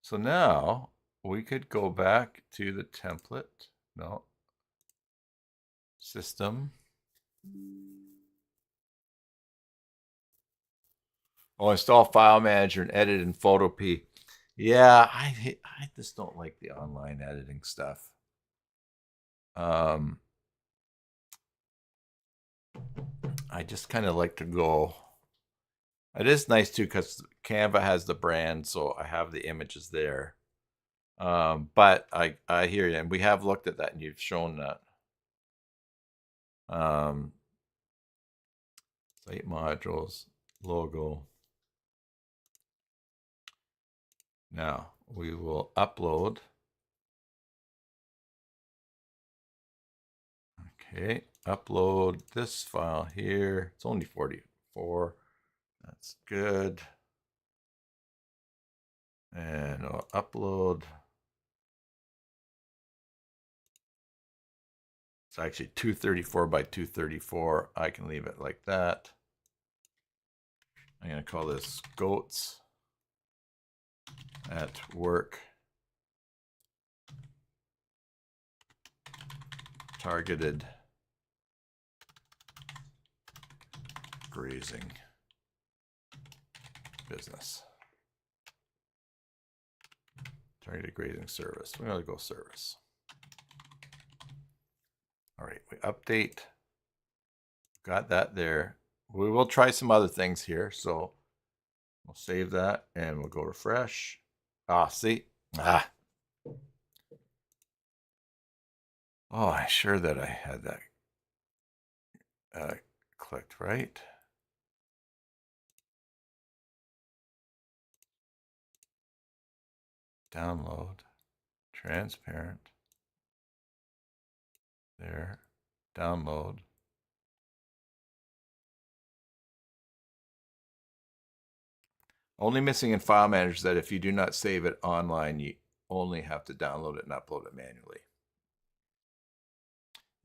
So now we could go back to the template. No. System. Oh, install file manager and edit in Photopea. Yeah, I just don't like the online editing stuff. I just kind of like to go. It is nice too because Canva has the brand, so I have the images there. But I hear you, and we have looked at that, and you've shown that. Site modules, logo. Now we will upload. Okay, upload this file here. It's only 44. That's good. And I'll upload. It's actually 234 by 234. I can leave it like that. I'm going to call this goats at work. Targeted grazing business. Targeted grazing service. We're going to go service. All right, we update. Got that there. We will try some other things here. So we'll save that and we'll go refresh. See? Oh, I'm sure that I had that clicked, right? Download, transparent, there, download. Only missing in file manager is that if you do not save it online, you only have to download it and upload it manually.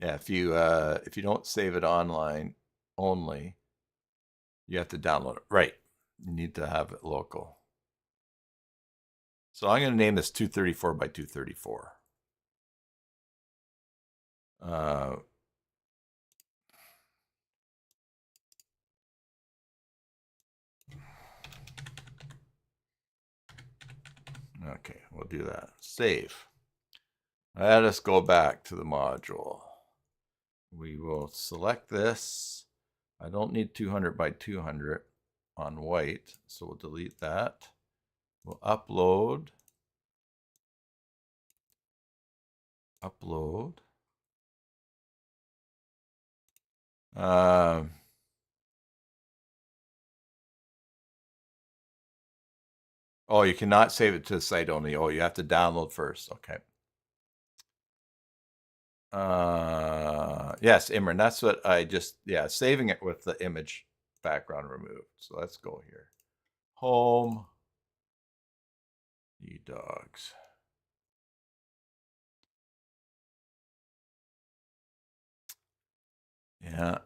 Yeah, if you don't save it online only, you have to download it. Right. You need to have it local. So I'm going to name this 234 by 234. Okay, we'll do that. Save. Let us go back to the module. We will select this. I don't need 200 by 200 on white, so we'll delete that. We'll upload. Oh, you cannot save it to the site only. Oh, you have to download first. Okay. Yes, Imran, that's what I just, yeah, saving it with the image background removed. So let's go here. Home, dogs. Yeah.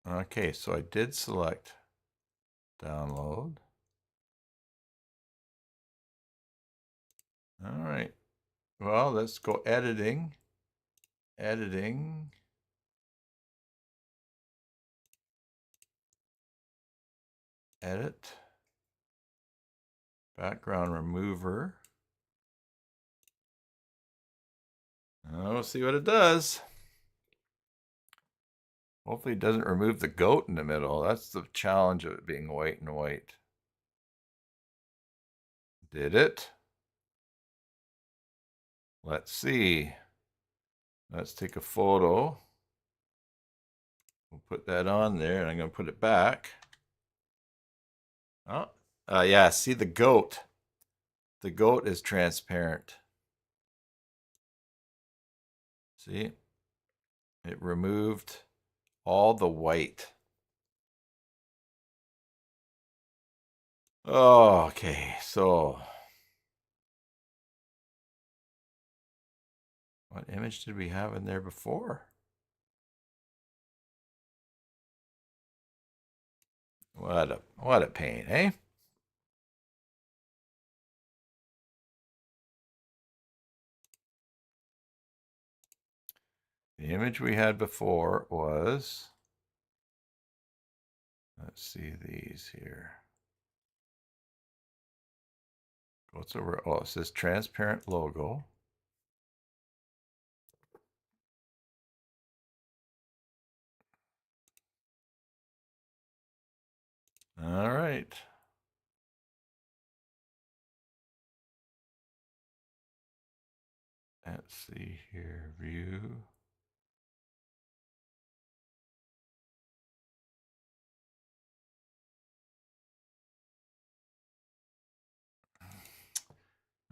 Okay, so I did select download. All right. Well, let's go editing. Edit. Background remover. We'll see what it does. Hopefully it doesn't remove the goat in the middle. That's the challenge of it being white and white. Did it? Let's see. Let's take a photo. We'll put that on there, and I'm going to put it back. Oh, yeah, see the goat. The goat is transparent. See? It removed all the white. Oh, okay, so what image did we have in there before? What a pain, eh? The image we had before was, let's see these here. What's over? Oh, it says transparent logo. All right. Let's see here, view.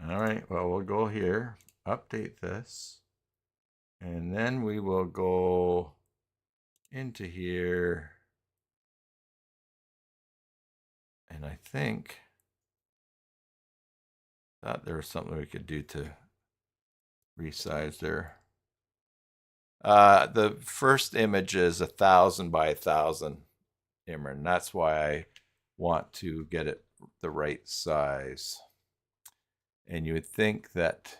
All right, well, we'll go here, update this, and then we will go into here, and I think that there was something we could do to resize there. The first image is 1,000 by 1,000, Imran. That's why I want to get it the right size. And you would think that,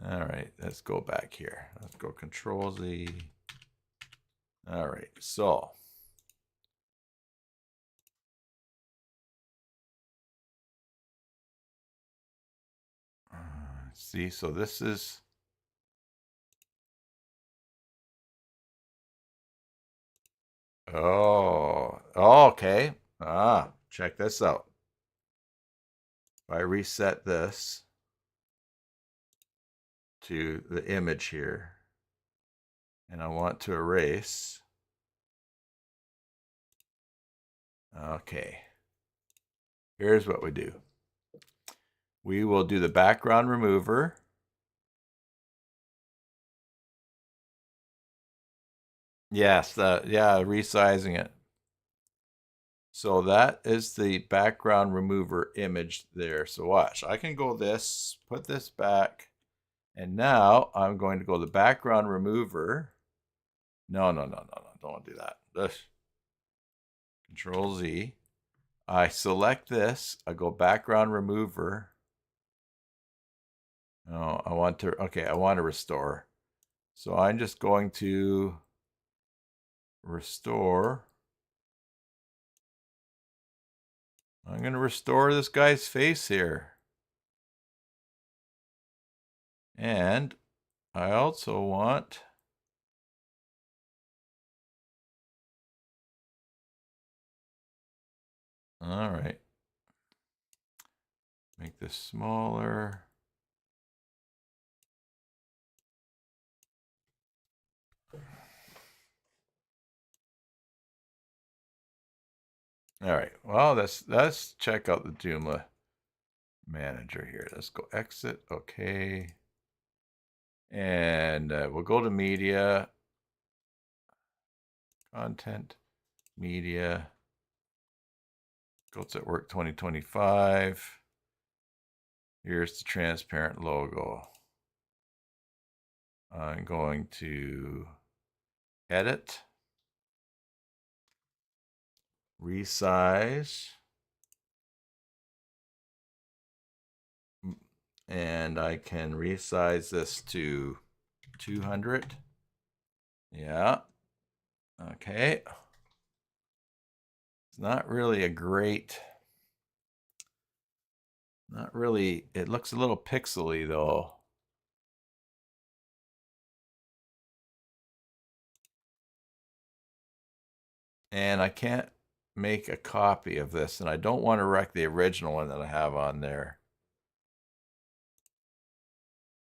all right, let's go back here. Let's go Control Z. All right, so see, so this is, oh, okay. Check this out. If I reset this to the image here, and I want to erase, okay, here's what we do. We will do the background remover. Yes, resizing it. So that is the background remover image there. So watch, I can go this, put this back, and now I'm going to go the background remover. No, don't want to do that. Ugh. Control Z. I select this, I go background remover. No, I want to restore. So I'm just going to restore. I'm going to restore this guy's face here. And I also want All right. Make this smaller. All right. Well, let's check out the Joomla manager here. Let's go exit. Okay. And we'll go to media, content, media, Goats at Work 2025. Here's the transparent logo. I'm going to edit, resize, and I can resize this to 200. Yeah. Okay. It's not really a great, not really, it looks a little pixely though. And I can't make a copy of this, and I don't want to wreck the original one that I have on there.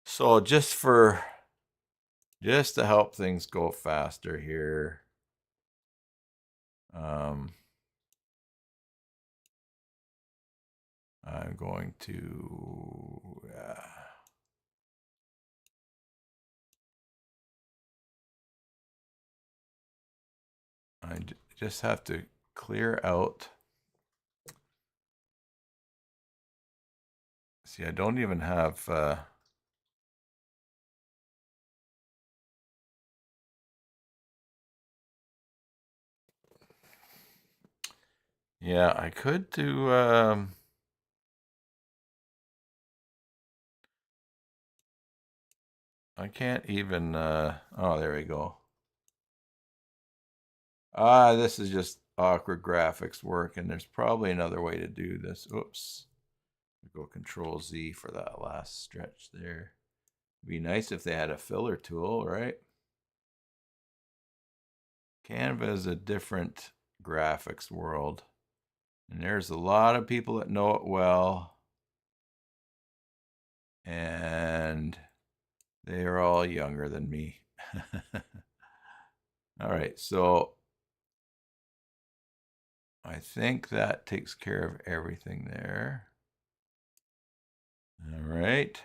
So just to help things go faster here, I'm going to I just have to clear out. See, I don't even have yeah, I could do I can't even oh, there we go. This is just awkward graphics work, and there's probably another way to do this. Oops. Go Control Z for that last stretch there. It'd be nice if they had a filler tool, right? Canva is a different graphics world, and there's a lot of people that know it well, and they are all younger than me. All right, so I think that takes care of everything there. All right.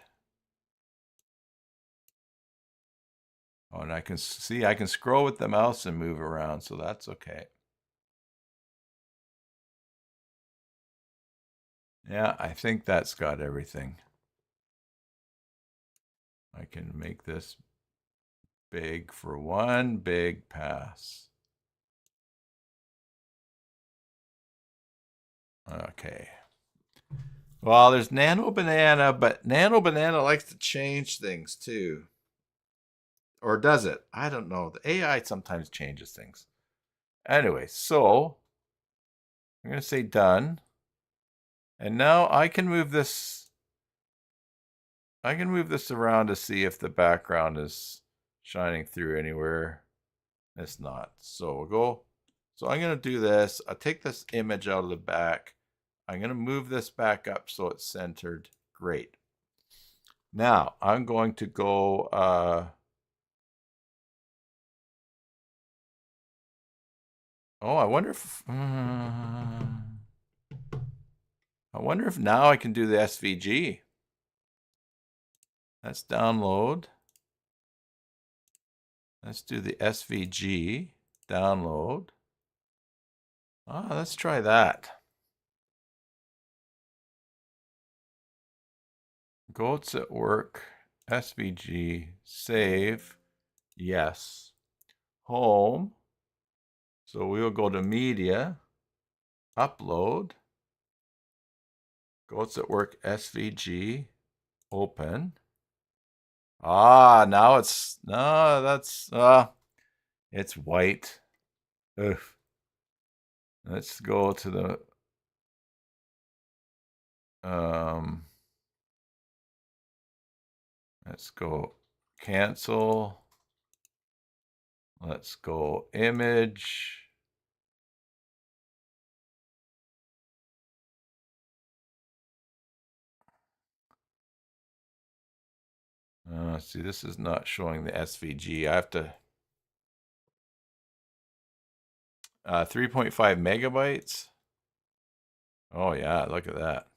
Oh, and I can see I can scroll with the mouse and move around, so that's okay. Yeah, I think that's got everything. I can make this big for one big pass. Okay. Well, there's Nano Banana, but Nano Banana likes to change things too. Or does it? I don't know. The AI sometimes changes things. Anyway, so I'm going to say done. And now I can move this. I can move this around to see if the background is shining through anywhere. It's not. So we'll go. So I'm going to do this. I'll take this image out of the back. I'm going to move this back up so it's centered. Great. Now I'm going to go oh, I wonder if now I can do the SVG. Let's download. Let's do the SVG download. Let's try that. Goats at Work, SVG, save, yes. Home. So we'll go to media, upload, Goats at Work, SVG, open. Now it's, no, that's, it's white. Ugh. Let's go to the, let's go cancel. Let's go image. See, this is not showing the SVG. I have to 3.5 megabytes. Oh yeah, look at that.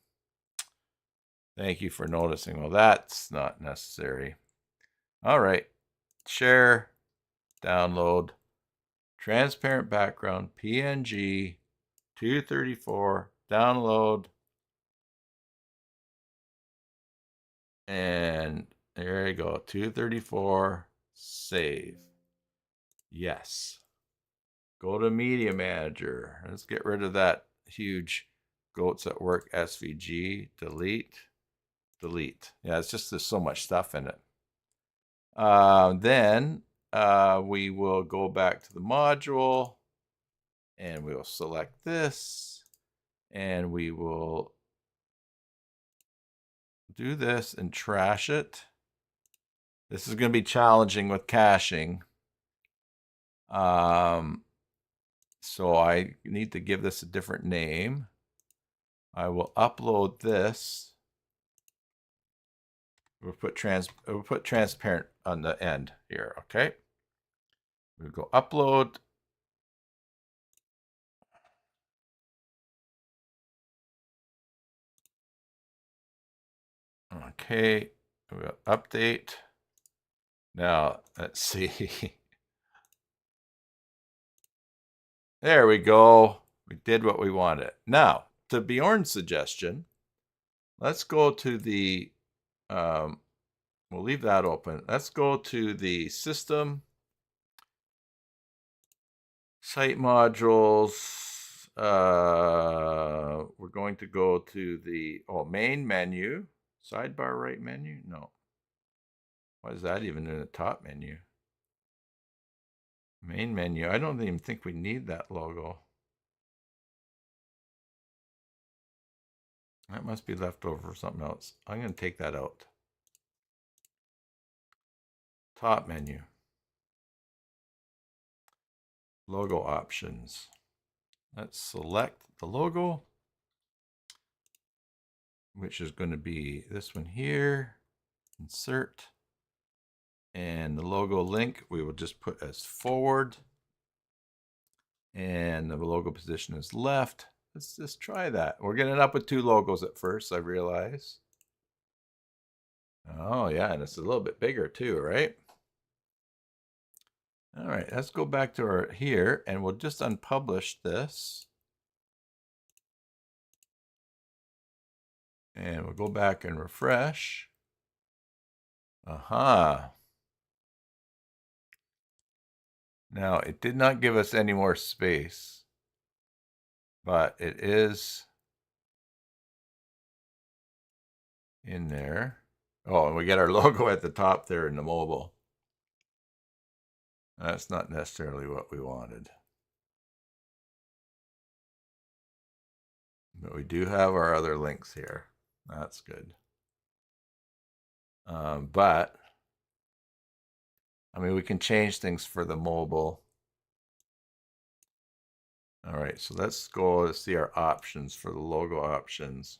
Thank you for noticing. Well, that's not necessary. All right, share, download, transparent background, PNG, 234, download, and there you go, 234, save. Yes. Go to Media Manager. Let's get rid of that huge Goats at Work SVG. Delete. Delete. Yeah, it's just there's so much stuff in it. Then we will go back to the module and we'll select this and we will do this and trash it. This is going to be challenging with caching. So I need to give this a different name. I will upload this. We'll put transparent on the end here, okay? We'll go upload. Okay, we'll update. Now, let's see. There we go. We did what we wanted. Now, to Bjorn's suggestion, let's go to the, we'll leave that open. Let's go to the system, site modules. We're going to go to the main menu, sidebar right menu. No, why is that even in the top menu? Main menu. I don't even think we need that logo. That must be left over for something else. I'm going to take that out. Top menu. Logo options. Let's select the logo, which is going to be this one here. Insert. And the logo link we will just put as forward. And the logo position is left. Let's just try that. We're getting up with two logos at first, I realize. Oh, yeah, and it's a little bit bigger too, right? All right, let's go back to our here, and we'll just unpublish this. And we'll go back and refresh. Aha. Now, it did not give us any more space, but it is in there. Oh, and we get our logo at the top there in the mobile. That's not necessarily what we wanted. But we do have our other links here. That's good. But, I mean, we can change things for the mobile. All right, so let's go see our options for the logo options.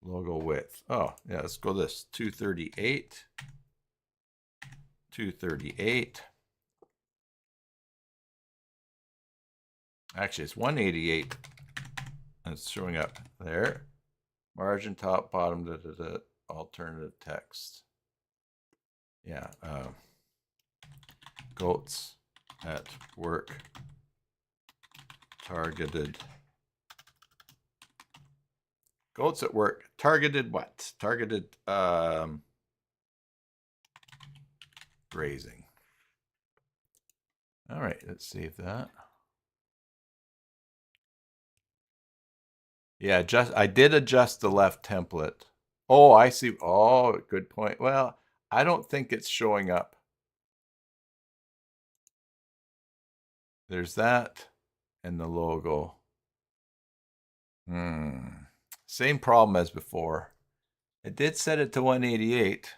Logo width. Oh, yeah, let's go this 238. 238. Actually, it's 188. It's showing up there. Margin, top, bottom, alternative text. Yeah. Goats at work. Targeted. Goats at work. Targeted what? Targeted grazing. All right, let's save that. Yeah, I did adjust the left template. Oh, I see. Oh, good point. Well, I don't think it's showing up. There's that and the logo. Same problem as before. It did set it to 188.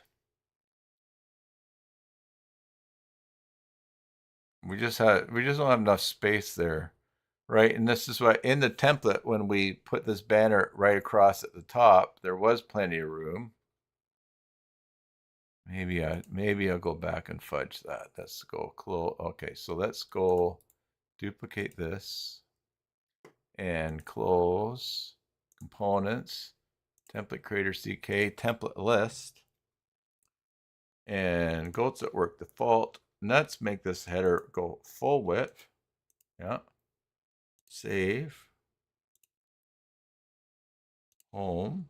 We just don't have enough space there, right? And this is why in the template, when we put this banner right across at the top, there was plenty of room. Maybe I'll go back and fudge that. Let's go close. Okay, so let's go duplicate this and close components, template creator CK, template list, and goats at work default. And let's make this header go full width. Yeah. Save. Home.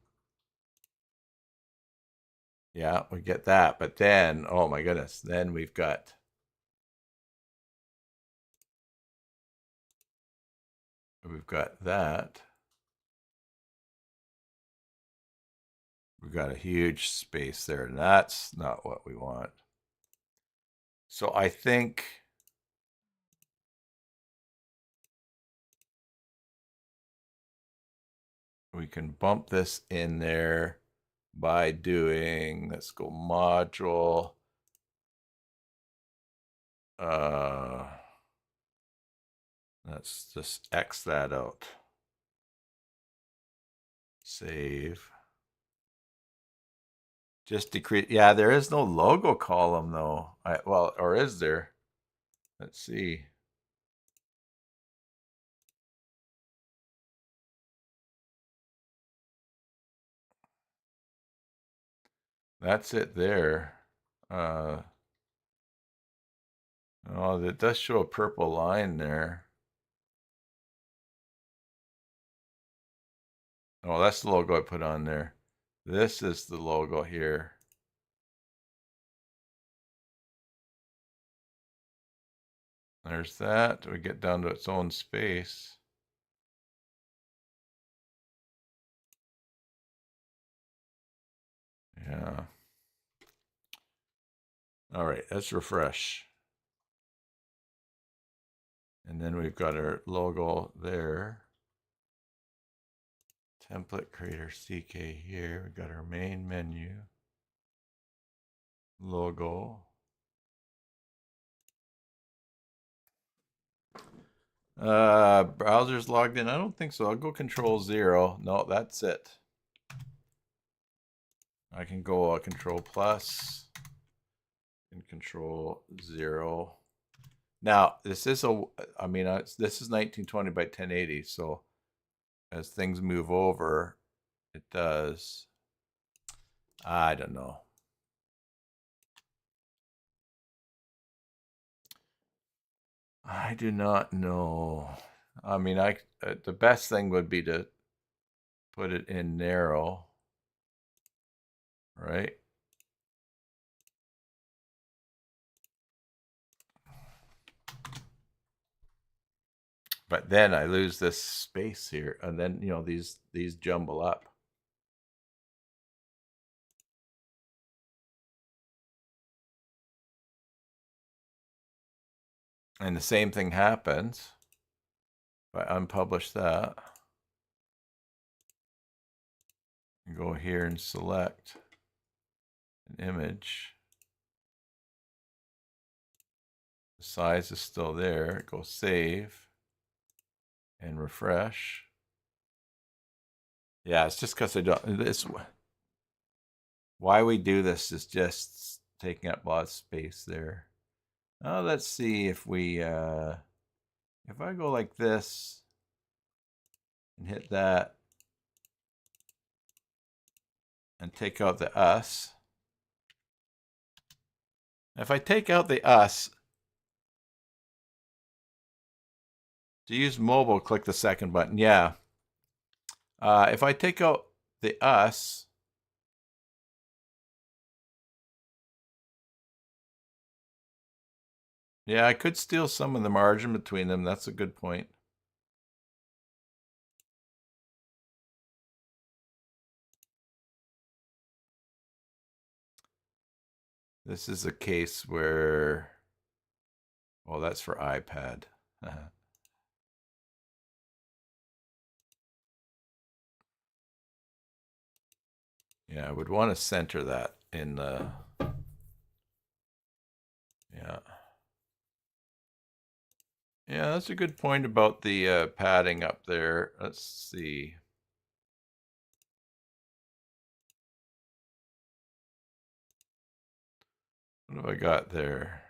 Yeah, we get that. But then, oh my goodness, then we've got that. We've got a huge space there, and that's not what we want. So I think we can bump this in there by doing, let's go module. Let's just X that out. Save. Just decrease. Yeah, there is no logo column though. Well, or is there? Let's see. That's it there. Oh, it does show a purple line there. Oh, that's the logo I put on there. This is the logo here. There's that. We get down to its own space. Yeah. All right, let's refresh. And then we've got our logo there. Template creator CK here. We've got our main menu. Logo. Browser's logged in. I don't think so. I'll go control 0. No, that's it. I can go control plus and control 0. Now, this is this is 1920 by 1080. So as things move over, it does. I don't know. I do not know. I mean, the best thing would be to put it in narrow, right? But then I lose this space here, and then these jumble up. And the same thing happens if I unpublish that. And go here and select an image. The size is still there. Go save and refresh. Yeah, it's just because I don't. Why we do this is just taking up a lot of space there. Now let's see if if I go like this and hit that and take out the us. If I take out the us, to use mobile, click the second button. Yeah. If I take out the us, yeah, I could steal some of the margin between them. That's a good point. This is a case where, well, that's for iPad. Yeah, I would want to center that in the, yeah. Yeah, that's a good point about the padding up there. Let's see. What have I got there?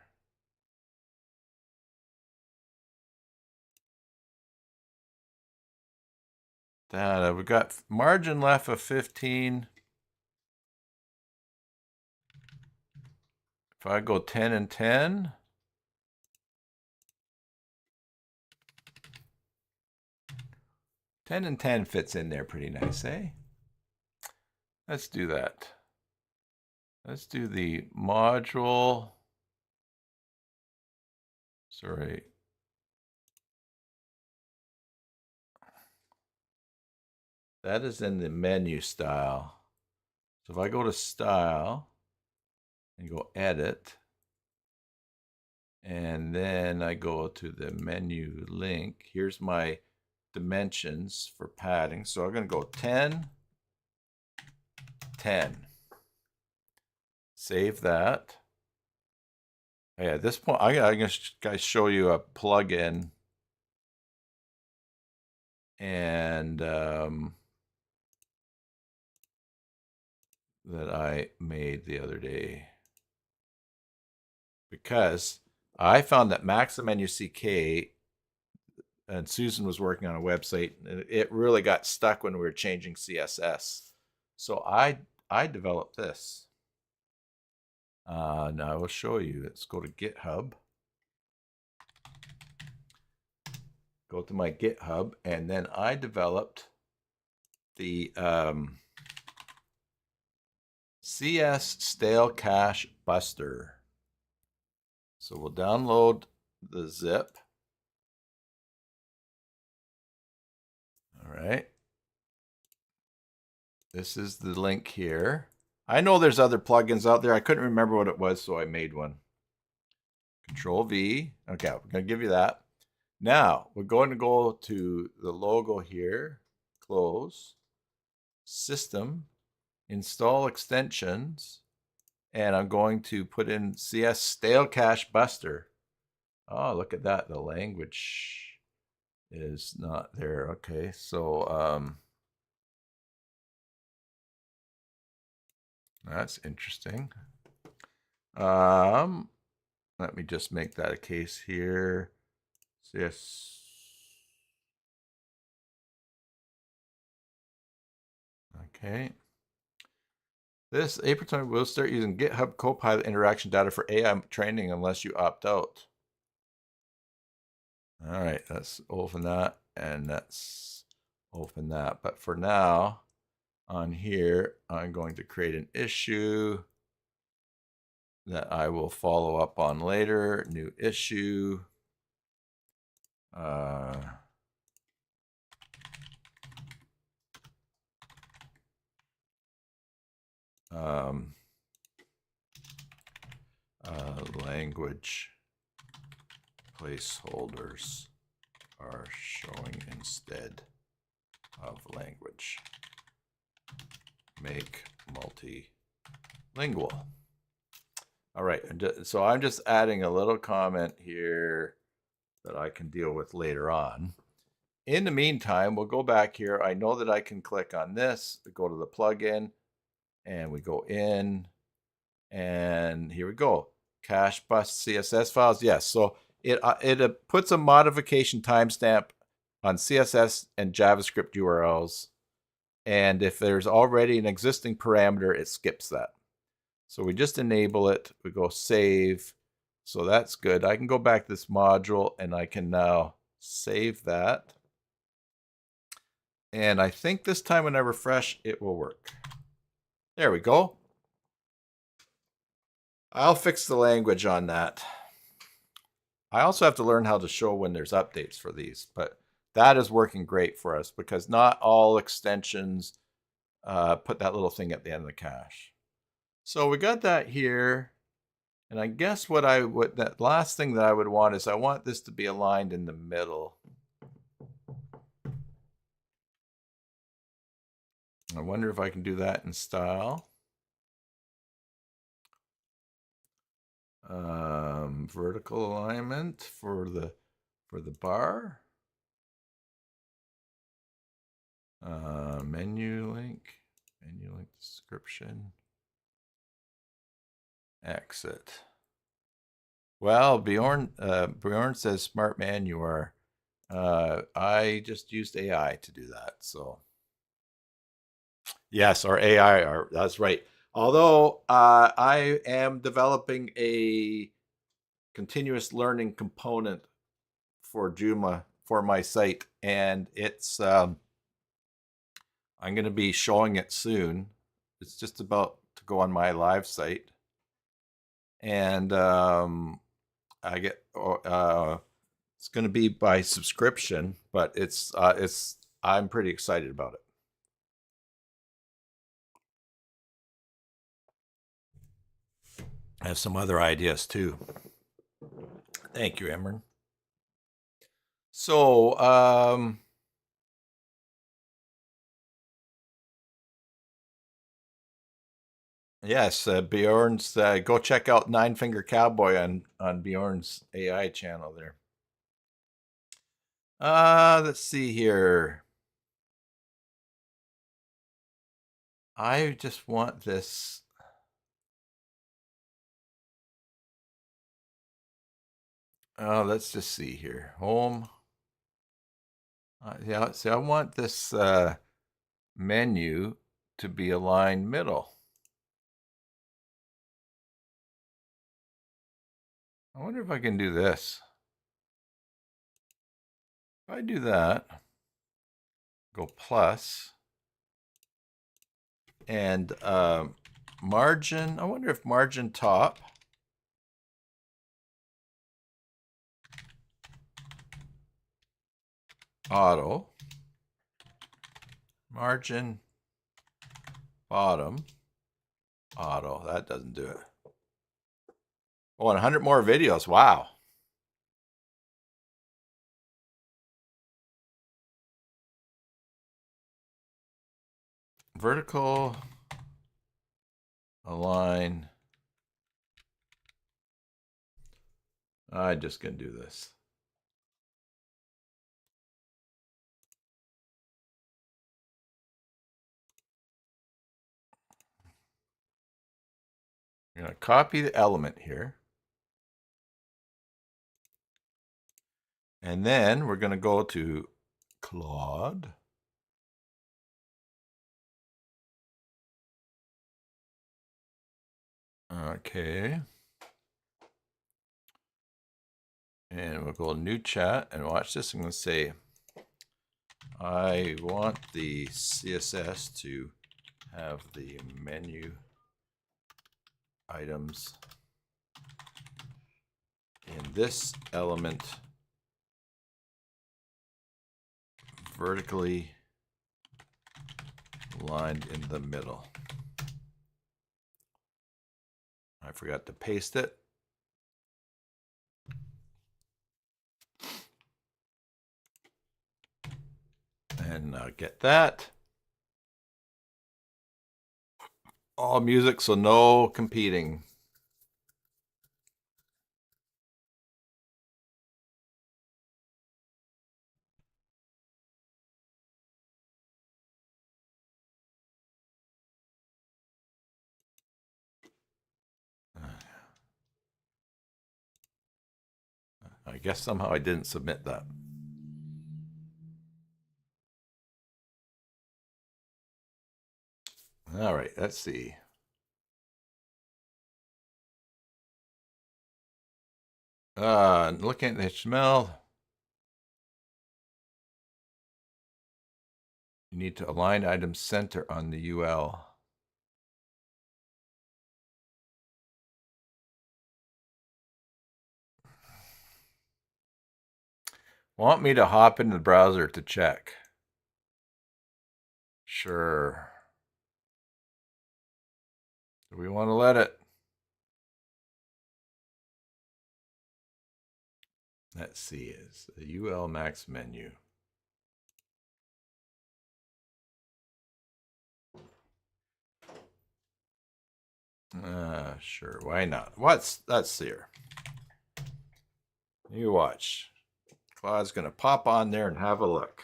Data. We've got margin left of 15. If I go 10 and 10, ten and 10 fits in there pretty nice, eh? Let's do that. Let's do the module. Sorry. That is in the menu style. So if I go to style and go edit, and then I go to the menu link, here's my dimensions for padding. So I'm going to go 10, 10. Save that. Yeah, at this point, I'm going to show you a plugin and that I made the other day, because I found that MaximMenuCK, and Susan was working on a website, and it really got stuck when we were changing CSS. So I developed this. Now I will show you. Let's go to GitHub. Go to my GitHub, and then I developed the CS Stale Cache Buster. So we'll download the zip. All right. This is the link here. I know there's other plugins out there. I couldn't remember what it was, so I made one. Control V. Okay, we're going to give you that. Now, we're going to go to the logo here. Close. System. Install extensions. And I'm going to put in CS Stale Cache Buster. Oh, look at that. The language is not there. Okay, so that's interesting. Let me just make that a case here. CS. Okay. This April 20 will start using GitHub Copilot interaction data for AI training unless you opt out. All right, let's open that, and let's open that. But for now, on here, I'm going to create an issue that I will follow up on later. New issue. Language placeholders are showing instead of language. Make multilingual. All right, so I'm just adding a little comment here that I can deal with later on. In the meantime, we'll go back here. I know that I can click on this, go to the plugin, and we go in, and here we go. Cache bus CSS files. Yes, so it puts a modification timestamp on CSS and JavaScript URLs. And if there's already an existing parameter, it skips that. So we just enable it. We go save. So that's good. I can go back to this module, and I can now save that. And I think this time when I refresh, it will work. There we go. I'll fix the language on that. I also have to learn how to show when there's updates for these, but that is working great for us because not all extensions put that little thing at the end of the cache. So we got that here. And I guess what that last thing that I would want is I want this to be aligned in the middle. I wonder if I can do that in style. Vertical alignment for the bar. Menu link description. Exit. Well, Bjorn says, "Smart man, you are." I just used AI to do that. So yes, our AI are. That's right. Although I am developing a continuous learning component for Joomla for my site, and it's I'm going to be showing it soon. It's just about to go on my live site, and I get it's going to be by subscription, but it's I'm pretty excited about it. I have some other ideas too. Thank you, Emran. So, yes, Bjorn's. Go check out Nine Finger Cowboy on Bjorn's AI channel there. Let's see here. I just want this. Let's just see here. Home. Yeah, see, I want this menu to be aligned middle. I wonder if I can do this. If I do that, go plus, and margin. I wonder if margin top. Auto. Margin bottom. Auto. That doesn't do it. Oh, and 100 more videos. Wow. Vertical align. I'm just going to do this. I'm going to copy the element here. And then we're going to go to Claude. Okay. And we'll go new chat and watch this. I'm going to say, I want the CSS to have the menu items in this element vertically lined in the middle. I forgot to paste it. And get that. All music, so no competing. I guess somehow I didn't submit that. All right, let's see. Looking at the HTML, you need to align item center on the UL. Want me to hop into the browser to check? Sure. Do we want to let it? Let's see, is the UL Max menu. Sure, why not? That's here. You watch. Claude's gonna pop on there and have a look.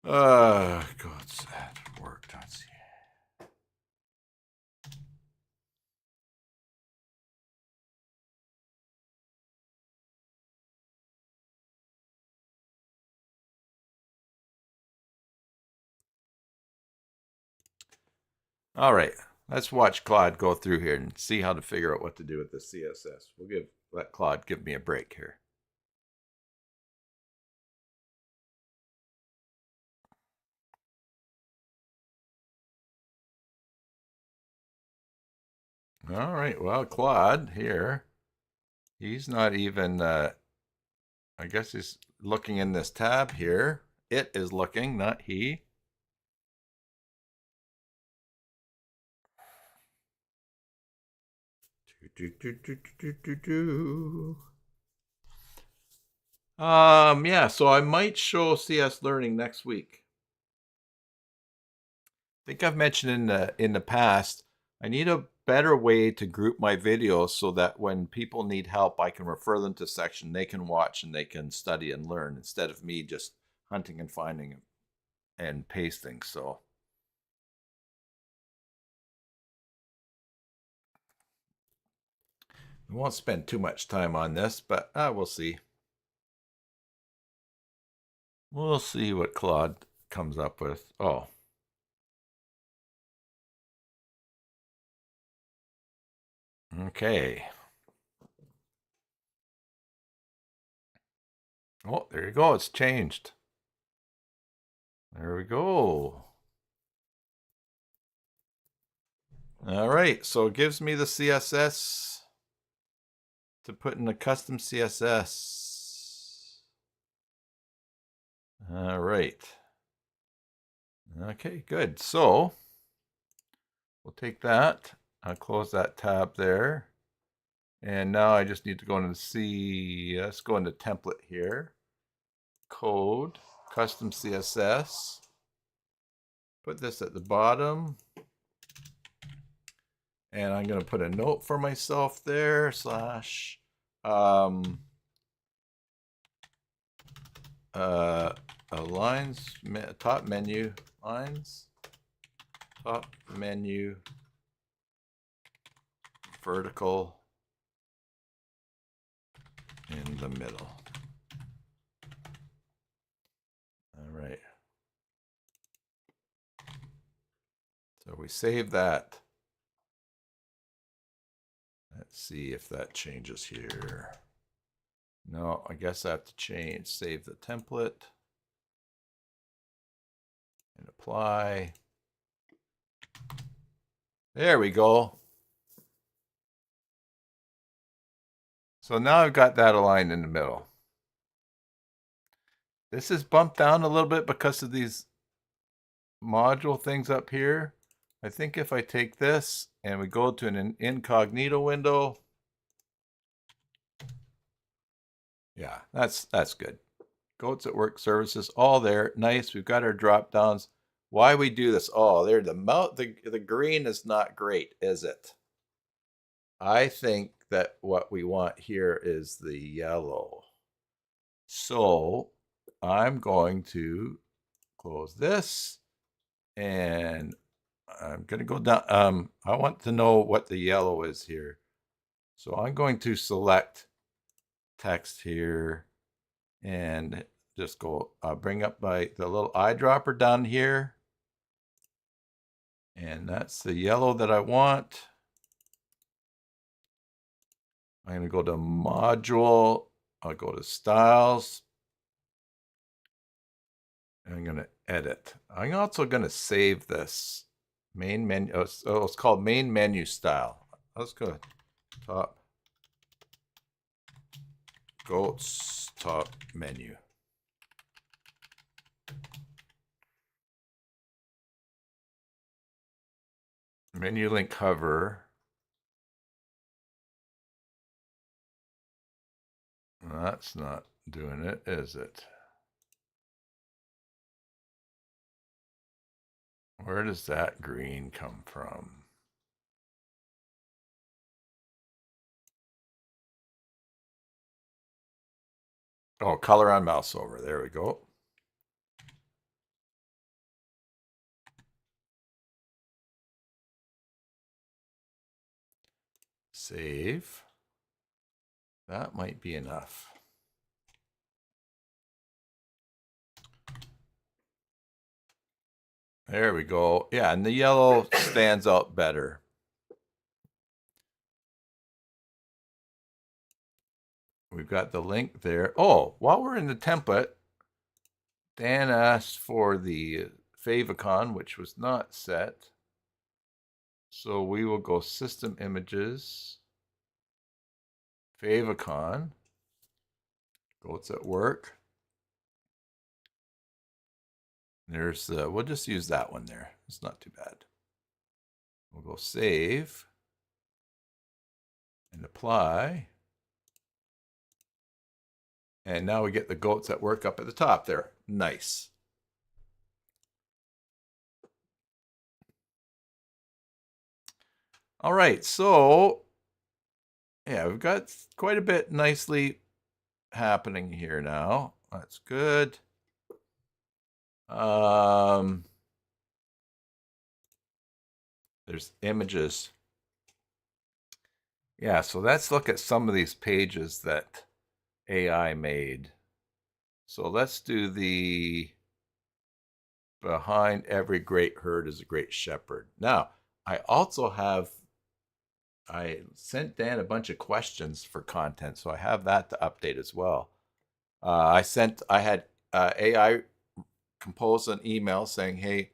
God's that worked. Let's see. All right, let's watch Claude go through here and see how to figure out what to do with the CSS. Let Claude give me a break here. All right, well, Claude here, he's not even, I guess he's looking in this tab here. It is looking, not he. Yeah, so I might show CS Learning next week. I think I've mentioned in the past, I need a better way to group my videos so that when people need help, I can refer them to a section they can watch and they can study and learn instead of me just hunting and finding and pasting. So I won't spend too much time on this, but we'll see. We'll see what Claude comes up with. Oh. Okay. Oh, there you go. It's changed. There we go. All right. So it gives me the CSS to put in a custom CSS. All right. Okay, good. So we'll take that. I'll close that tab there. And now I just need to go into let's go into template here. Code, custom CSS. Put this at the bottom. And I'm going to put a note for myself there, slash lines, top menu, lines, top menu, vertical, in the middle. All right. So we save that. Let's see if that changes here. No, I guess I have to save the template and apply. There we go. So now I've got that aligned in the middle. This is bumped down a little bit because of these module things up here. I think if I take this and we go to an incognito window, yeah, that's good. Goats at Work services, all there. Nice. We've got our drop downs. Why we do this? Oh, there the green is not great, is it? I think that what we want here is the yellow. So I'm going to close this and I'm going to go down. I want to know what the yellow is here. So I'm going to select text here and just go bring up the little eyedropper down here. And that's the yellow that I want. I'm going to go to module. I'll go to styles. And I'm going to edit. I'm also going to save this main menu. Oh, it's called main menu style. Let's go top goats top menu. Menu link hover. That's not doing it, is it? Where does that green come from? Oh, color on mouse over. There we go. Save. That might be enough. There we go. Yeah, and the yellow stands out better. We've got the link there. Oh, while we're in the template, Dan asked for the favicon, which was not set. So we will go System Images, favicon. Goats at work. There's we'll just use that one there. It's not too bad. We'll go save and apply. And now we get the goats at work up at the top there. Nice. All right, so yeah, we've got quite a bit nicely happening here now. That's good. There's images. Yeah, so let's look at some of these pages that AI made. So let's do the behind every great herd is a great shepherd. Now, I also have, I sent Dan a bunch of questions for content, so I have that to update as well. I had AI compose an email saying, hey,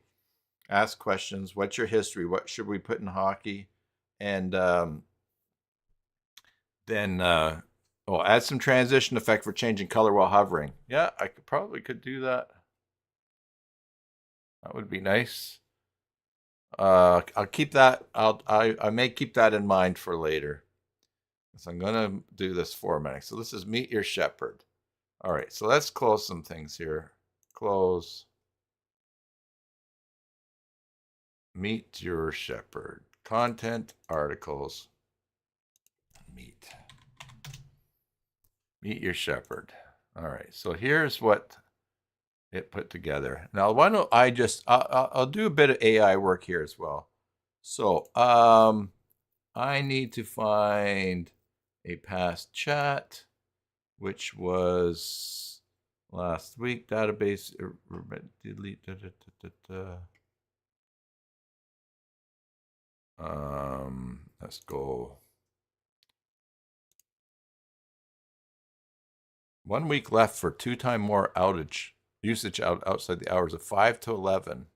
ask questions. What's your history? What should we put in hockey? And then, add some transition effect for changing color while hovering. Yeah, I could do that. That would be nice. I'll keep that. I may keep that in mind for later. So I'm gonna do this formatting. So this is meet your shepherd. All right. So let's close some things here. Close. Meet your shepherd. Content articles. Meet your shepherd. All right. So here's what it put together. Now, why don't I just I'll do a bit of AI work here as well. So I need to find a past chat, which was last week. Database delete. Let's go. 1 week left for 2 times more outage usage outside the hours of 5 to 11.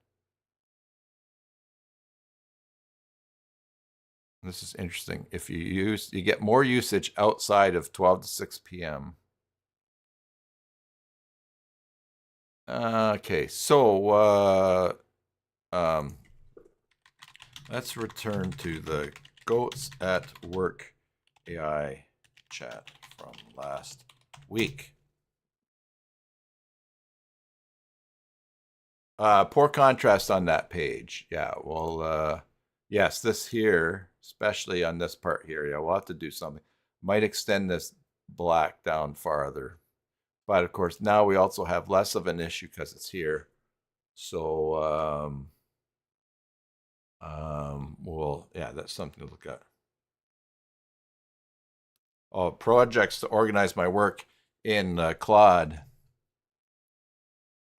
This is interesting. If you get more usage outside of 12 to 6 p.m. Okay, so let's return to the goats at work AI chat from last week. Poor contrast on that page. Yeah, well, yes, this here, especially on this part here, yeah, we'll have to do something. Might extend this black down farther. But of course, now we also have less of an issue because it's here. So, well, yeah, that's something to look at. Oh, projects to organize my work in Claude.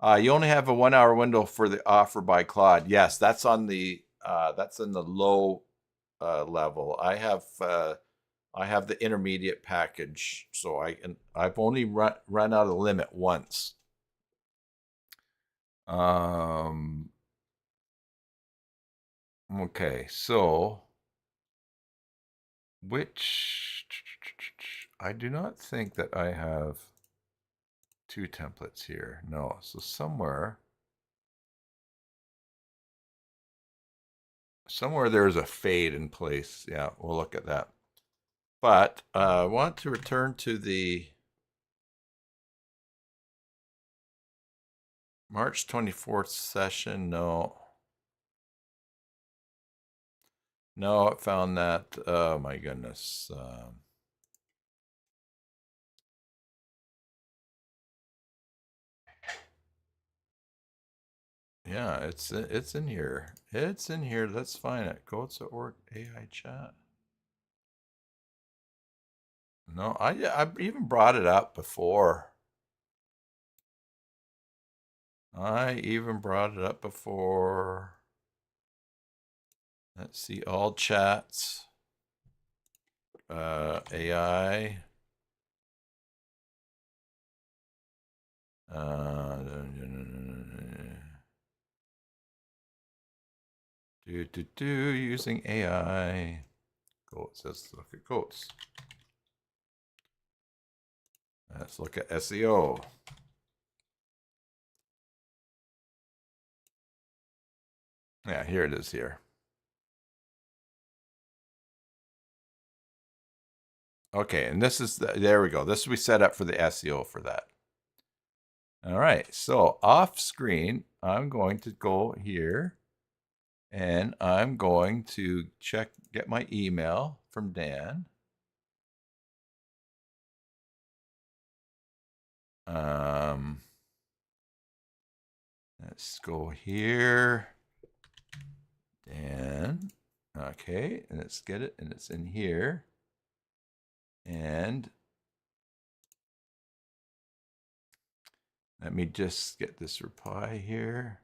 You only have a 1 hour window for the offer by Claude. Yes, that's on the that's in the low level. I have the intermediate package, so I've only run out of the limit once. Okay, so which I do not think that I have 2 templates here. No, so somewhere there's a fade in place. Yeah, we'll look at that. But I want to return to the March 24th session. No, I found that. Oh my goodness. Yeah, it's in here. It's in here. Let's find it. Goats at work AI chat. No, I even brought it up before. I even brought it up before. Let's see, all chats, AI, using AI. Quotes. Let's look at quotes. Let's look at SEO. Yeah, here it is here. Okay, and this is, there we go. This we set up for the SEO for that. All right, so off screen, I'm going to go here and I'm going to get my email from Dan. Let's go here. Dan. Okay, and let's get it, and it's in here. And let me just get this reply here.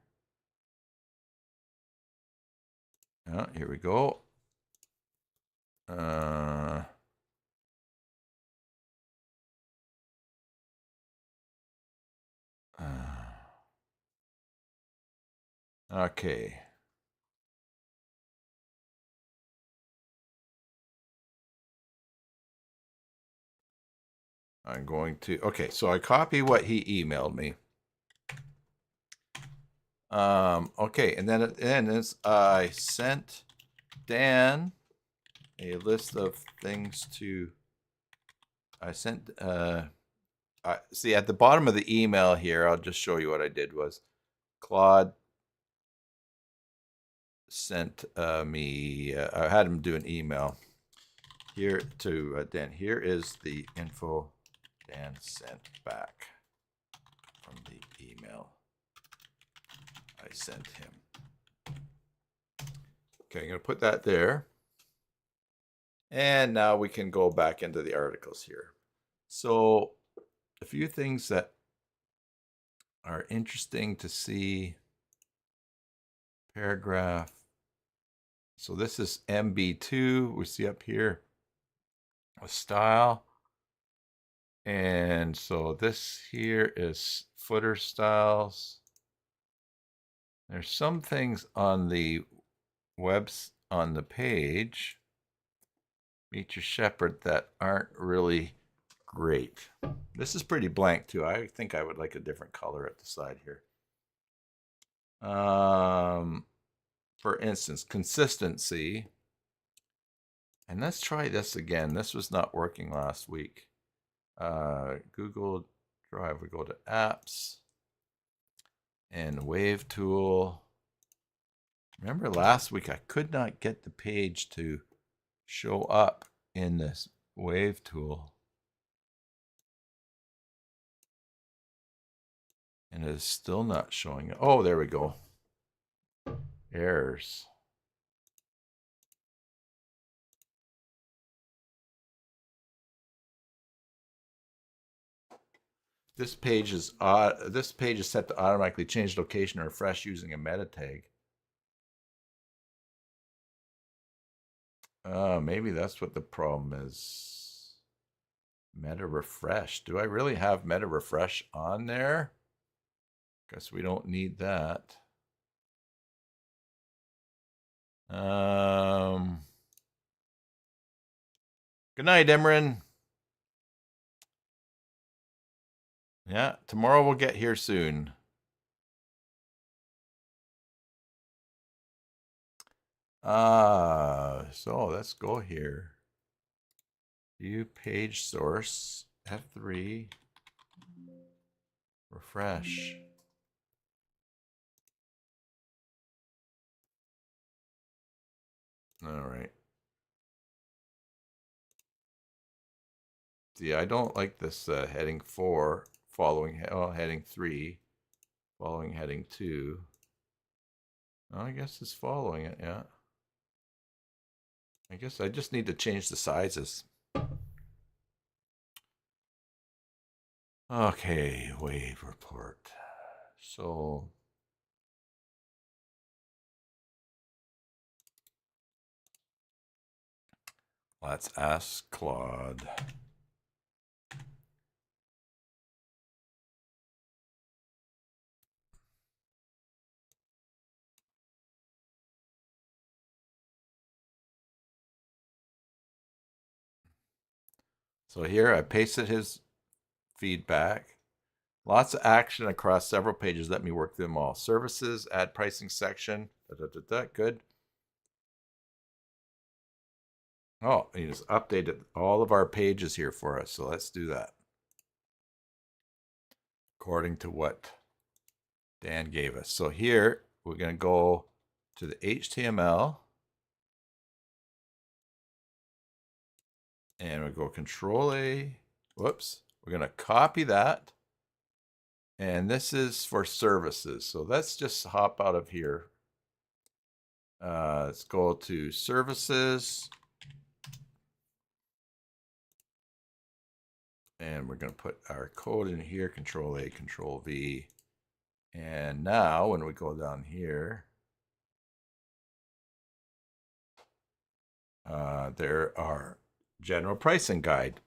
Oh, here we go. Okay. I'm going to, okay, so I copy what he emailed me. Okay, and then at the end is I sent Dan a list of things to, I sent, see at the bottom of the email here, I'll just show you what I did was Claude sent me, I had him do an email here to Dan. Here is the info Dan sent back from the email I sent him. Okay, I'm going to put that there. And now we can go back into the articles here. So a few things that are interesting to see. Paragraph. So this is MB2. We see up here a style. And so this here is footer styles. There's some things on the webs on the page, Meet Your Shepherd, that aren't really great. This is pretty blank too. I think I would like a different color at the side here. For instance, consistency. And let's try this again. This was not working last week. Google Drive, we go to apps and Wave Tool. Remember last week I could not get the page to show up in this Wave Tool. And it is still not showing. Oh, there we go. Errors. This page is set to automatically change location or refresh using a meta tag. Maybe that's what the problem is. Meta refresh. Do I really have meta refresh on there? Guess we don't need that. Good night, Imran. Yeah, tomorrow we'll get here soon. So let's go here. View page source, F3, refresh. All right. See, I don't like this heading 4 following heading 3 following heading 2. Oh, I guess it's following it, yeah. I guess I just need to change the sizes. Okay, wave report. So let's ask Claude. So here I pasted his feedback. Lots of action across several pages. Let me work them all. Services, add pricing section. Good. Oh, he just updated all of our pages here for us. So let's do that. According to what Dan gave us. So here we're going to go to the HTML. And we go Control A. Whoops. We're going to copy that. And this is for services. So let's just hop out of here. Let's go to services. And we're going to put our code in here, Control A, Control V. And now when we go down here, there are general pricing guide.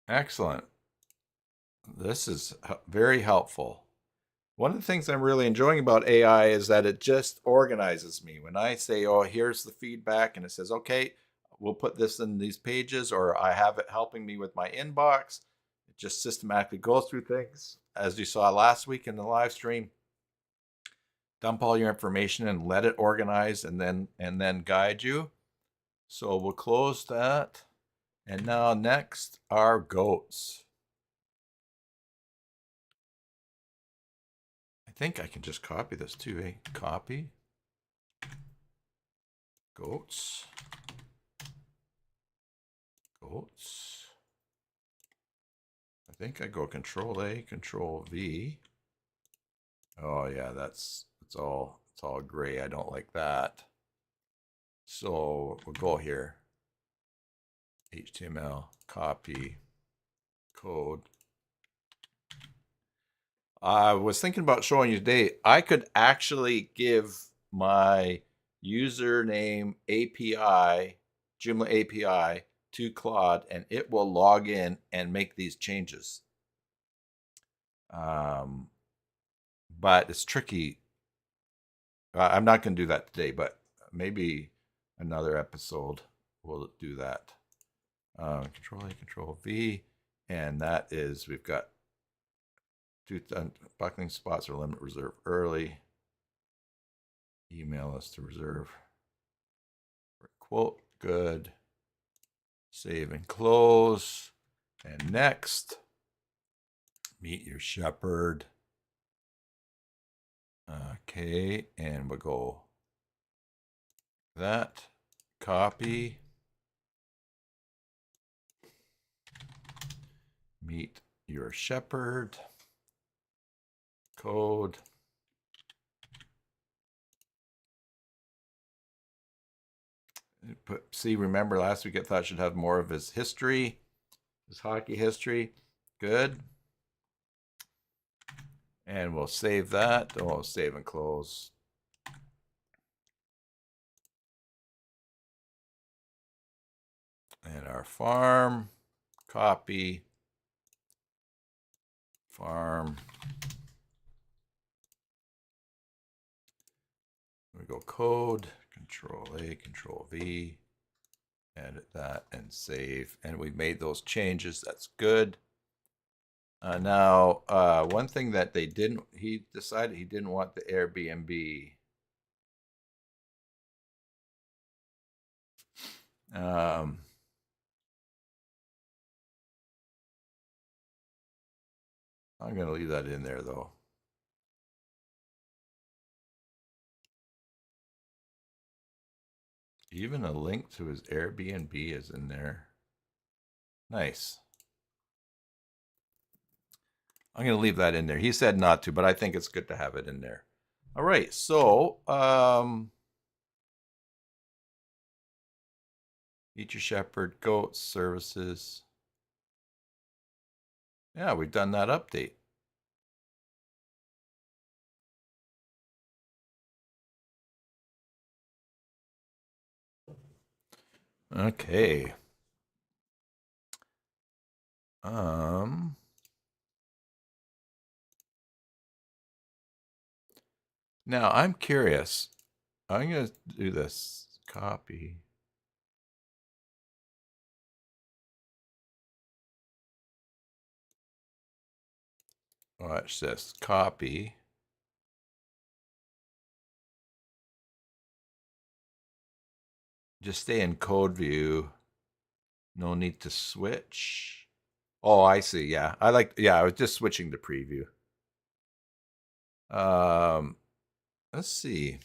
Excellent. This is very helpful. One of the things I'm really enjoying about AI is that it just organizes me. When I say, oh, here's the feedback, and it says, okay, we'll put this in these pages, or I have it helping me with my inbox. It just systematically goes through things. As you saw last week in the live stream, dump all your information and let it organize and then guide you. So we'll close that. And now next are goats. I think I can just copy this too, eh? Copy. Goats. Goats. I think I go Control A, Control V. Oh yeah, it's all gray. I don't like that. So we'll go here. HTML, copy, code. I was thinking about showing you today, I could actually give my username API, Joomla API, to Claude, and it will log in and make these changes. But it's tricky. I'm not going to do that today, but maybe another episode will do that. Control A, Control V, and that is, we've got buckling spots or limit reserve early. Email us to reserve. Quote, good. Save and close. And next, meet your shepherd. Okay, and we'll go that, copy, meet your shepherd, code, see, remember last week I thought I should have more of his history, his hockey history. Good. And we'll save that. Oh, save and close. And our farm, copy, farm. We go code, Control A, Control V, edit that and save. And we made those changes. That's good. Now, one thing that he decided he didn't want the Airbnb. I'm going to leave that in there though. Even a link to his Airbnb is in there. Nice. I'm going to leave that in there. He said not to, but I think it's good to have it in there. All right. So, eat your shepherd, goats, services. Yeah, we've done that update. Okay. Now I'm curious. I'm going to do this. Copy. Watch this. Copy. Just stay in code view. No need to switch. Oh, I see. Yeah. I was just switching to preview. Let's see.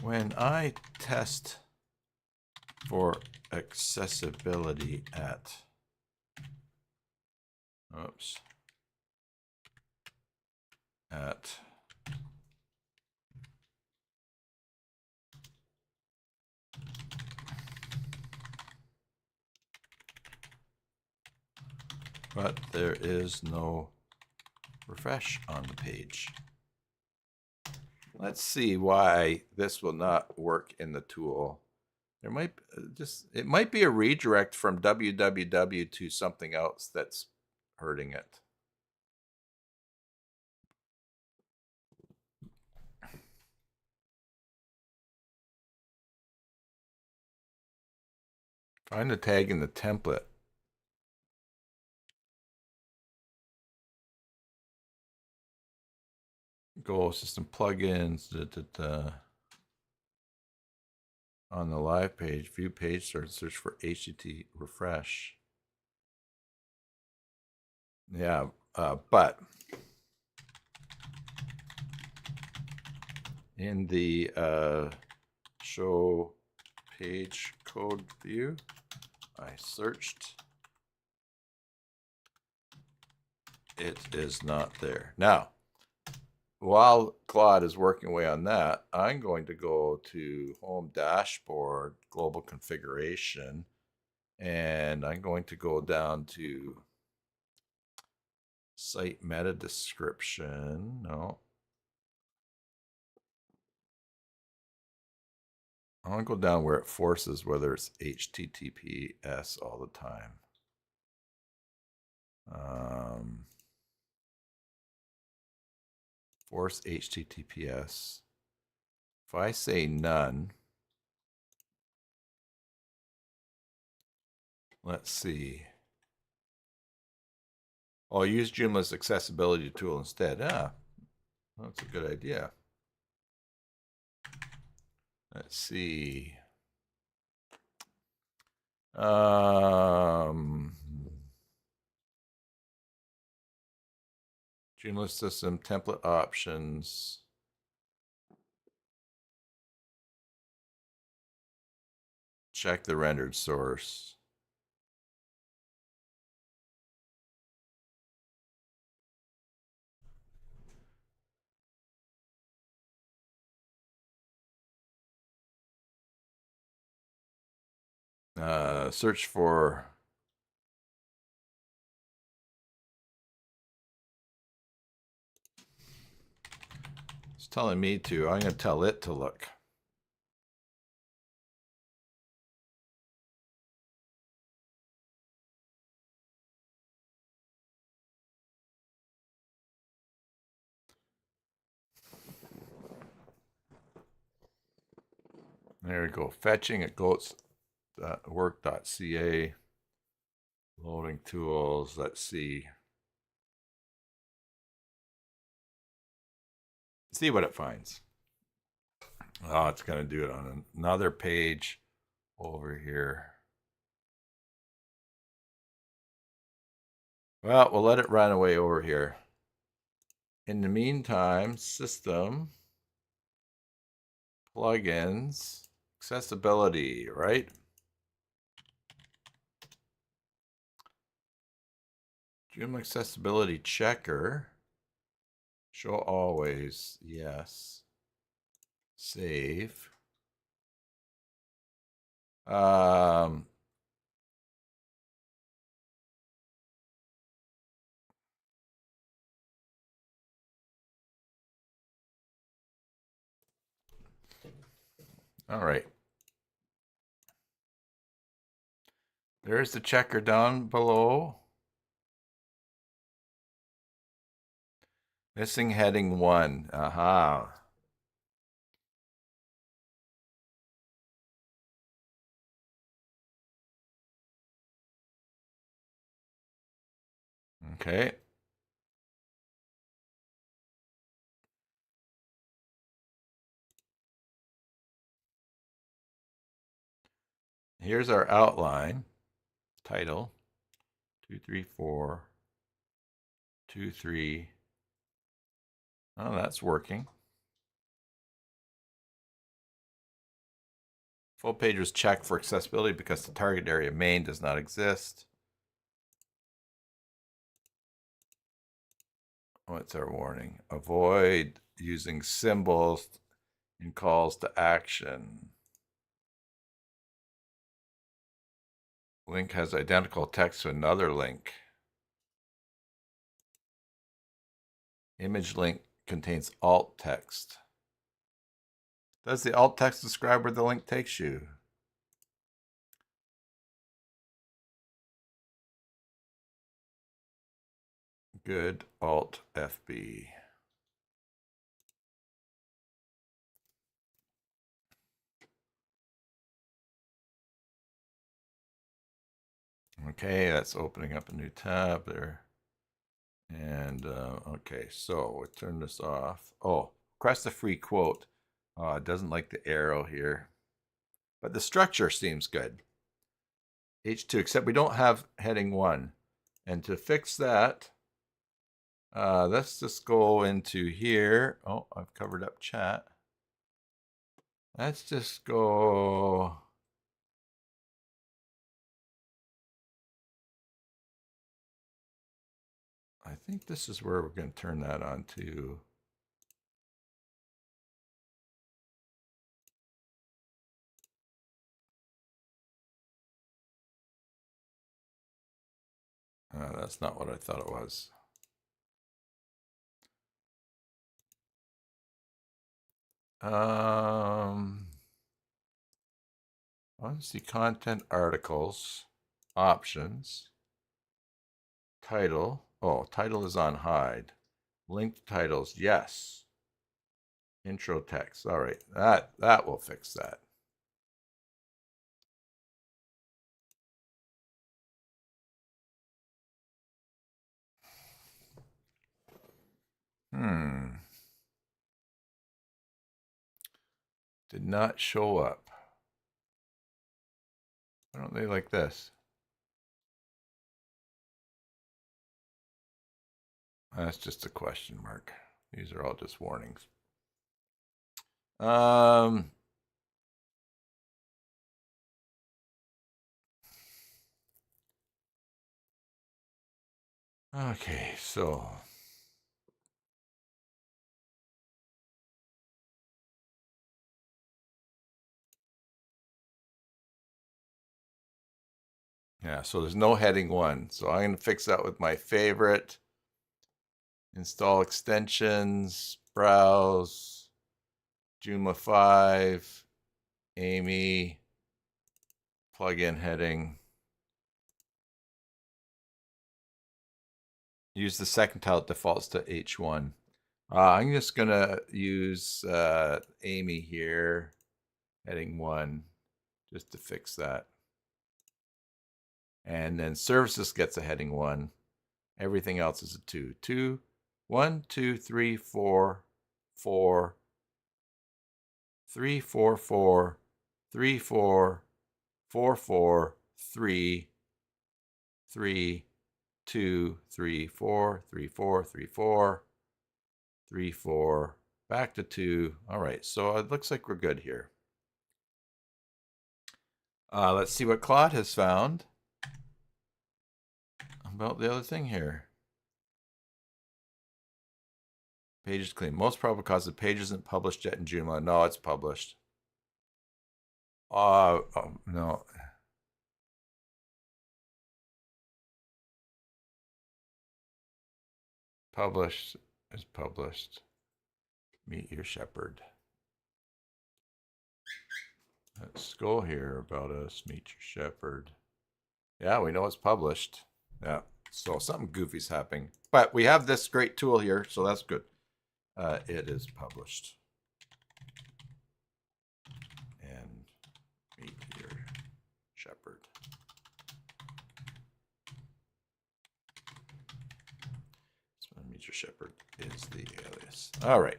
When I test for accessibility at, at but there is no refresh on the page. Let's see why this will not work in the tool. There might it might be a redirect from WWW to something else that's hurting it. Find the tag in the template. Go system plugins. On the live page, view page, search for HTTP refresh. Yeah, but in the show page code view, I searched. It is not there. Now, while Claude is working away on that, I'm going to go to Home Dashboard, Global Configuration, and I'm going to go down to Site Meta Description. No. I want to go down where it forces whether it's HTTPS all the time. Force HTTPS. If I say none, let's see. I'll use Joomla's accessibility tool instead. That's a good idea. Let's see. Joomla system template options. Check the rendered source. Search for it's telling me to. I'm going to tell it to look. There we go. Fetching at goats.work.ca. Loading tools. Let's see. See what it finds. Oh, it's going to do it on another page over here. Well, we'll let it run away over here. In the meantime, system, plugins, accessibility, right? Joomla accessibility checker. Show always, yes. Save. All right. There's the checker down below. Missing heading 1. Aha. Okay. Here's our outline. Title. 2, 3, 4. 2, 3. Oh, that's working. Full page was checked for accessibility because the target area main does not exist. What's our warning? Avoid using symbols in calls to action. Link has identical text to another link. Image link contains alt text. Does the alt text describe where the link takes you? Good, alt FB. Okay, that's opening up a new tab there. And okay, so we'll turn this off. Oh, request a free quote. It doesn't like the arrow here, but the structure seems good. H2, except we don't have heading 1. And to fix that, let's just go into here. Oh, I've covered up chat. Let's just go. I think this is where we're going to turn that on to. That's not what I thought it was. Let's see, content, articles, options, title. Oh, title is on hide. Linked titles, yes. Intro text. All right, that will fix that. Did not show up. Why don't they like this? That's just a question mark. These are all just warnings. Okay, so yeah, so there's no heading 1. So I'm going to fix that with my favorite. Install extensions, browse, Joomla 5, Amy, plugin heading. Use the second tile, it defaults to H1. I'm just going to use Amy here, heading 1, just to fix that. And then services gets a heading 1. Everything else is a 2. 2, 1, 2, 3, 4, 4, 3, 4, 4, 3, 4, 4, 4, 3, 3, 2, 3, 4, 3, 4, 3, 4, 3, 4, back to 2. All right, so it looks like we're good here. Let's see what Claude has found about the other thing here. Page is clean. Most probable cause the page isn't published yet in Joomla. No, it's published. No. Published is published. Meet your shepherd. Let's go here, about us, meet your shepherd. Yeah, we know it's published. Yeah, so something goofy's happening. But we have this great tool here, so that's good. It is published. And meet your shepherd. So meet your shepherd is the alias. All right.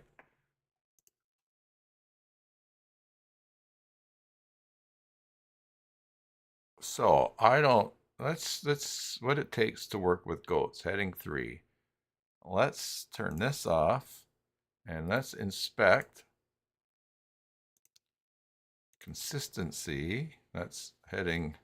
So I don't, that's what it takes to work with goats, heading 3. Let's turn this off and let's inspect consistency. That's heading.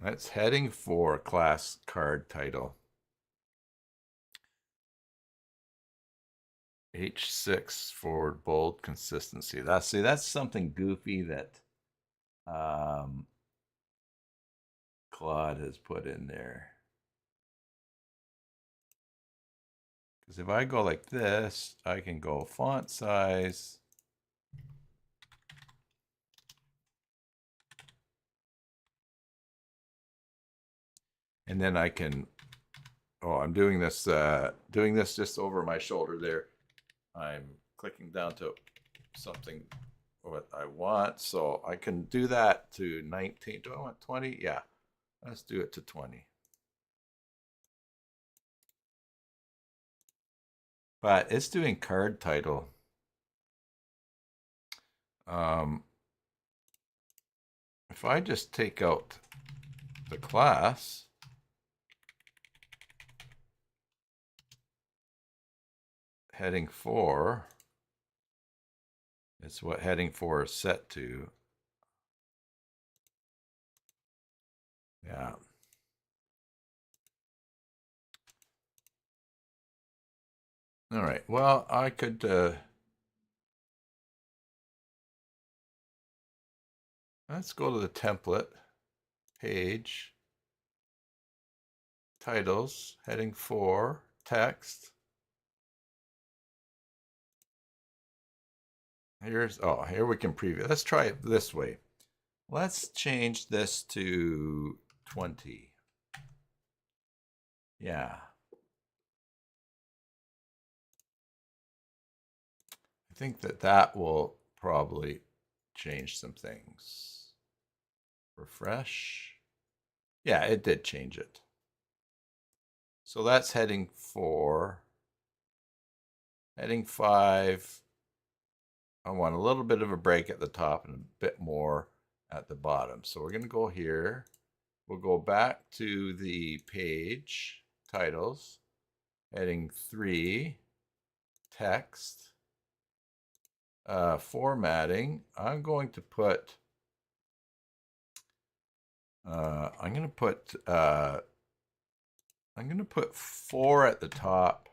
That's heading 4, class card title. H6 forward bold consistency. That's something goofy that Claude has put in there. Because if I go like this, I can go font size. And then I can, I'm doing this just over my shoulder there. I'm clicking down to something what I want. So I can do that to 19. Do I want 20? Yeah, let's do it to 20. But it's doing card title. If I just take out the class, heading 4, it's what heading 4 is set to. Yeah. All right. Well, I could let's go to the template page, titles, heading 4, text. Here we can preview. Let's try it this way. Let's change this to 20. Yeah. I think that will probably change some things. Refresh. Yeah, it did change it. So that's heading 4. Heading 5. I want a little bit of a break at the top and a bit more at the bottom. So we're going to go here. We'll go back to the page titles, heading 3, text, formatting. I'm going to put 4 at the top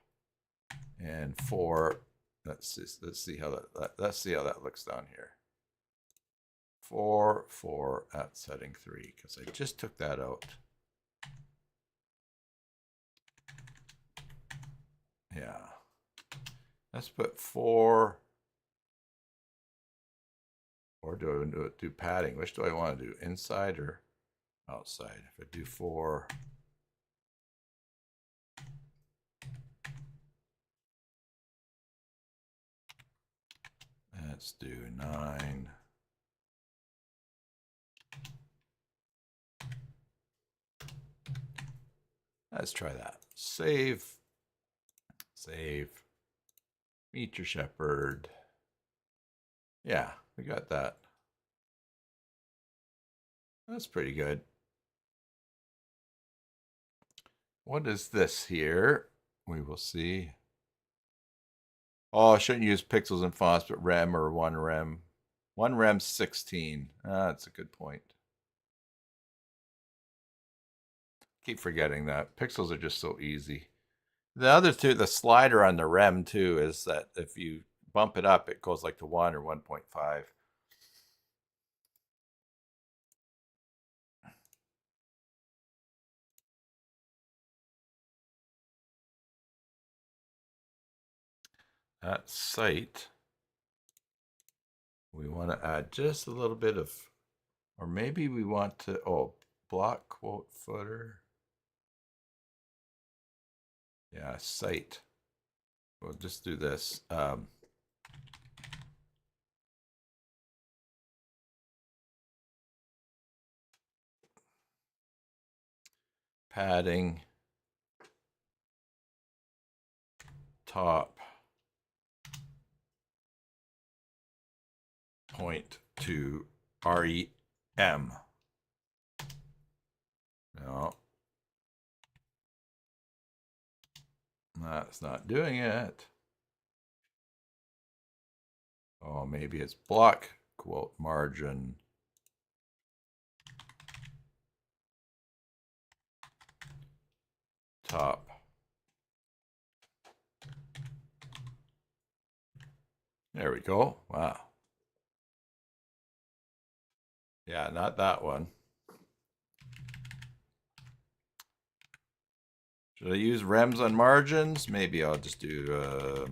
and 4. Let's see how that looks down here. 4 at setting 3 because I just took that out. Yeah. Let's put 4. Or do I do padding? Which do I want to do? Inside or outside? If I do 4. Let's do 9. Let's try that. Save. Meet your shepherd. Yeah, we got that. That's pretty good. What is this here? We will see. Oh, I shouldn't use pixels and fonts, but rem or 1 rem. 1 rem 16. That's a good point. Keep forgetting that. Pixels are just so easy. The other two, the slider on the rem too, is that if you bump it up, it goes like to 1 or 1.5. That site, we want to add just a little bit of, or maybe we want to, block quote footer. Yeah, site. We'll just do this. Padding, top, point to REM. No, that's not doing it. Oh, maybe it's block quote margin. Top. There we go. Wow. Yeah, not that one. Should I use rems on margins? Maybe I'll just do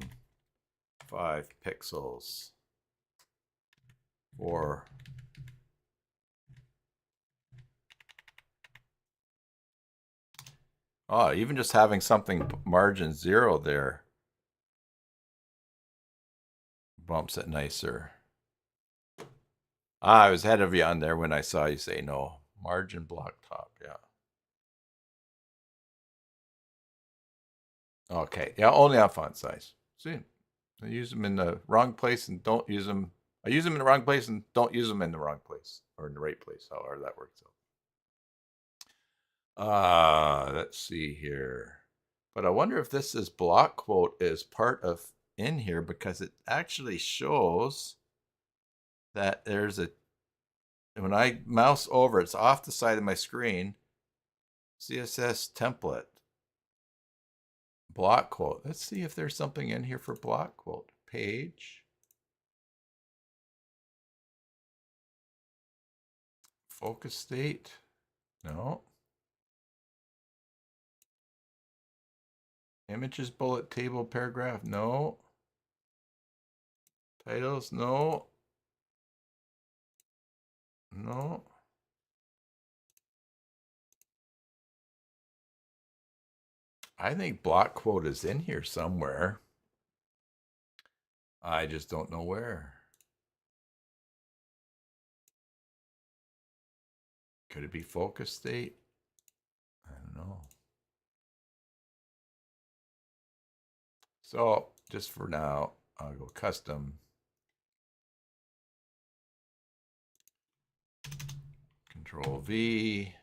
5 pixels for even just having something margin 0 there bumps it nicer. I was ahead of you on there when I saw you say no. Margin block top, yeah. Okay, yeah, only on font size. See, I use them in the wrong place and don't use them. I use them in the wrong place and don't use them in the wrong place or in the right place, however that works out. Let's see here. But I wonder if this is block quote is part of in here because it actually shows that there's a, when I mouse over, it's off the side of my screen, CSS template. Block quote. Let's see if there's something in here for block quote. Page. Focus state. No. Images, bullet, table, paragraph. No. Titles. No. No. I think block quote is in here somewhere. I just don't know where. Could it be focus state? I don't know. So just for now, I'll go custom. Control V.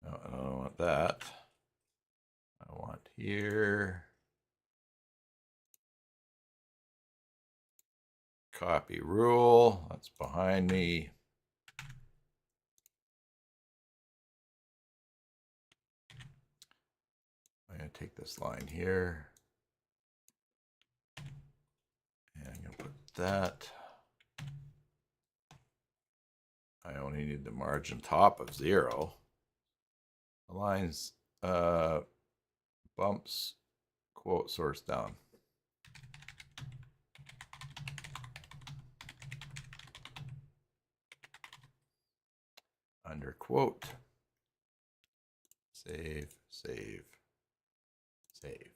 No, I don't want that. I want here. Copy rule. That's behind me. I'm going to take this line here. And I'm going to put that. I only need the margin top of 0. The lines bumps quote source down. Under quote. Save, save, save.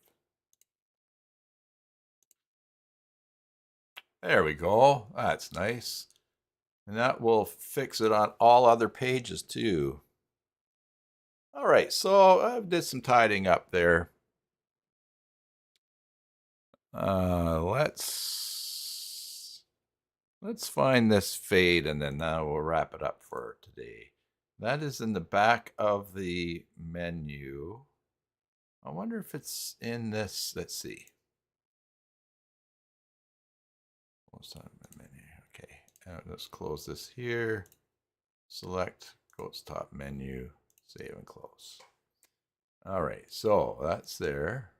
There we go. That's nice. And that will fix it on all other pages too. All right, so I did some tidying up there. Let's find this fade and then now we'll wrap it up for today. That is in the back of the menu. I wonder if it's in this. Let's see. Okay, let's close this here. Select, go to top menu, save and close. All right, so that's there.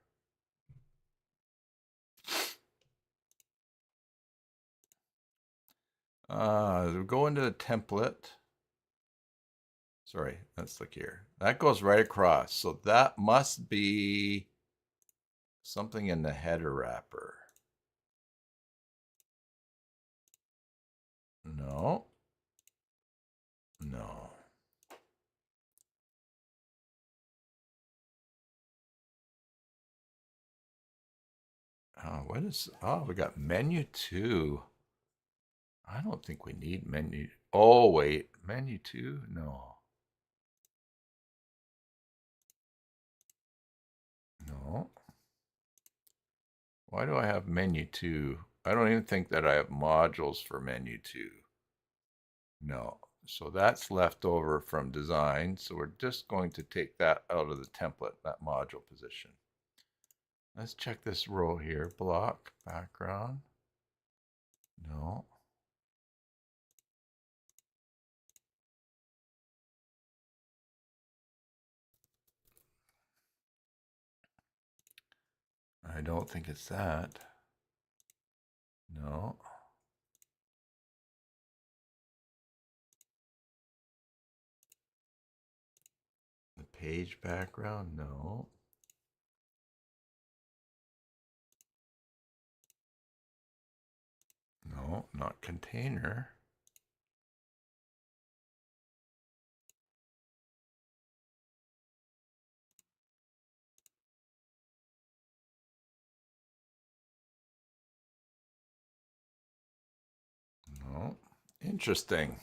Go into the template. Sorry, let's look here. That goes right across. So that must be something in the header wrapper. No. No. What is, we got menu 2. I don't think we need menu. Oh, wait, menu 2? No. No. Why do I have menu 2? I don't even think that I have modules for menu 2. No. So that's left over from design. So we're just going to take that out of the template, that module position. Let's check this row here. Block, background. No. I don't think it's that. No. The page background? No. No, not container. No. Interesting.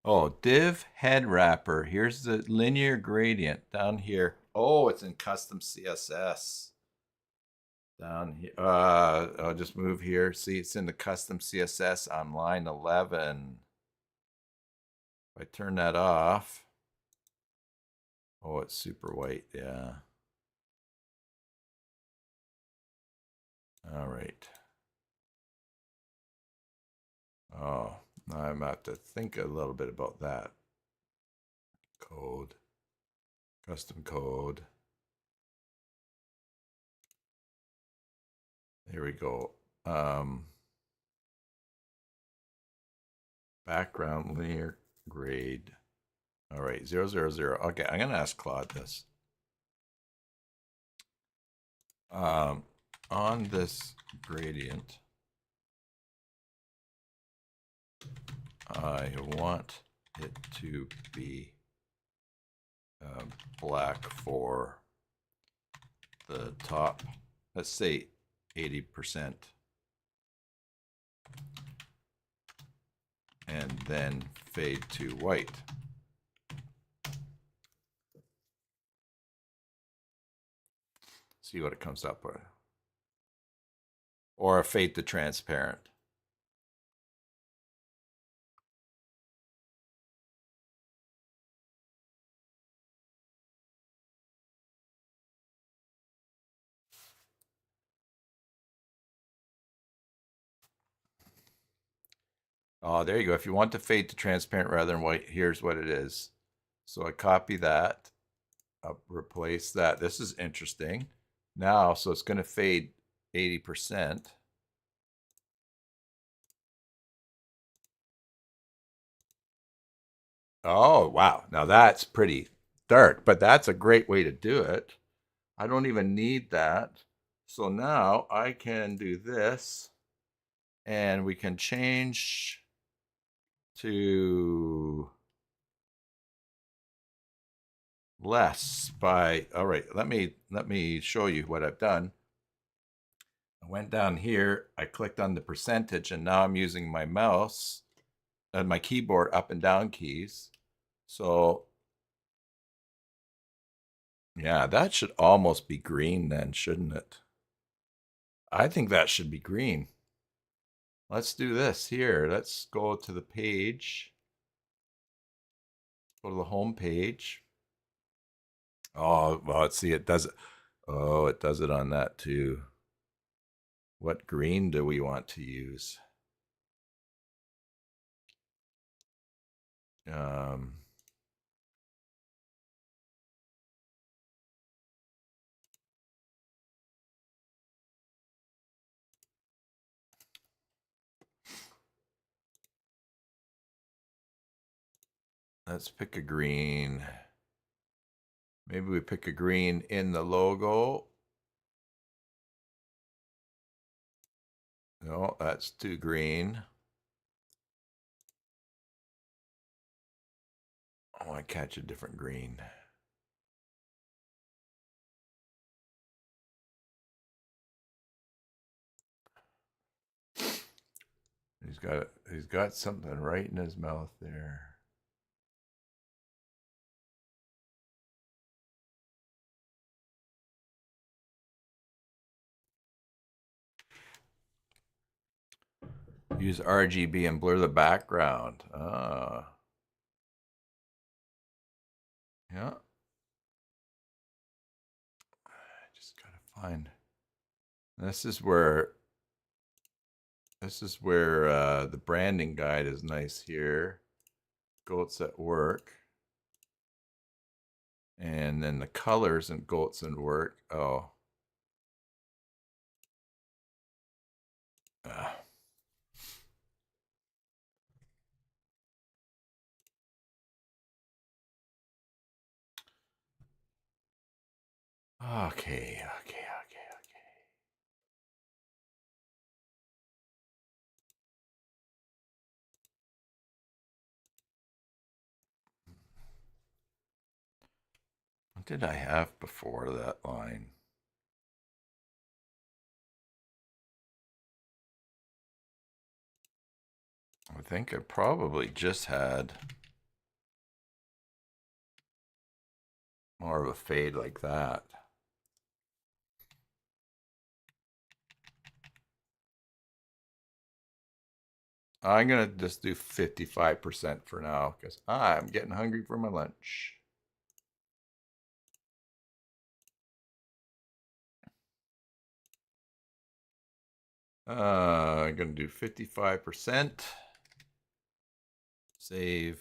Oh, div head wrapper. Here's the linear gradient down here. Oh, it's in custom CSS. Down here. I'll just move here. See, it's in the custom CSS on line 11. If I turn that off. Oh, it's super white. Yeah. All right. Oh, I'm about to think a little bit about that. Code. Custom code. There we go. Background linear grade. All right, 0, 0, 0. Okay, I'm going to ask Claude this. On this gradient, I want it to be black for the top, let's say 80%, and then fade to white. See what it comes up with. Or a fade to transparent. Oh, there you go. If you want to fade to transparent rather than white, here's what it is. So I copy that, I'll replace that. This is interesting. Now, so it's going to fade 80%. Oh, wow. Now that's pretty dark, but that's a great way to do it. I don't even need that. So now I can do this and we can change to less by, all right, let me show you what I've done. I went down here, I clicked on the percentage, and now I'm using my mouse and my keyboard up and down keys. So yeah, that should almost be green then, shouldn't it? I think that should be green. Let's do this here. Let's go to the page. Go to the home page. Oh, well, let's see, it does it. Oh, it does it on that too. What green do we want to use? Um, Let's pick a green. Maybe we pick a green in the logo. No, that's too green. I want to catch a different green. He's got something right in his mouth there. Use RGB and blur the background. Yeah. I just gotta find. This is where the branding guide is nice here. Goats at work. And then the colors and goats at work. Oh. Okay. What did I have before that line? I think I probably just had more of a fade like that. I'm going to just do 55% for now because I'm getting hungry for my lunch. I'm going to do 55%. Save,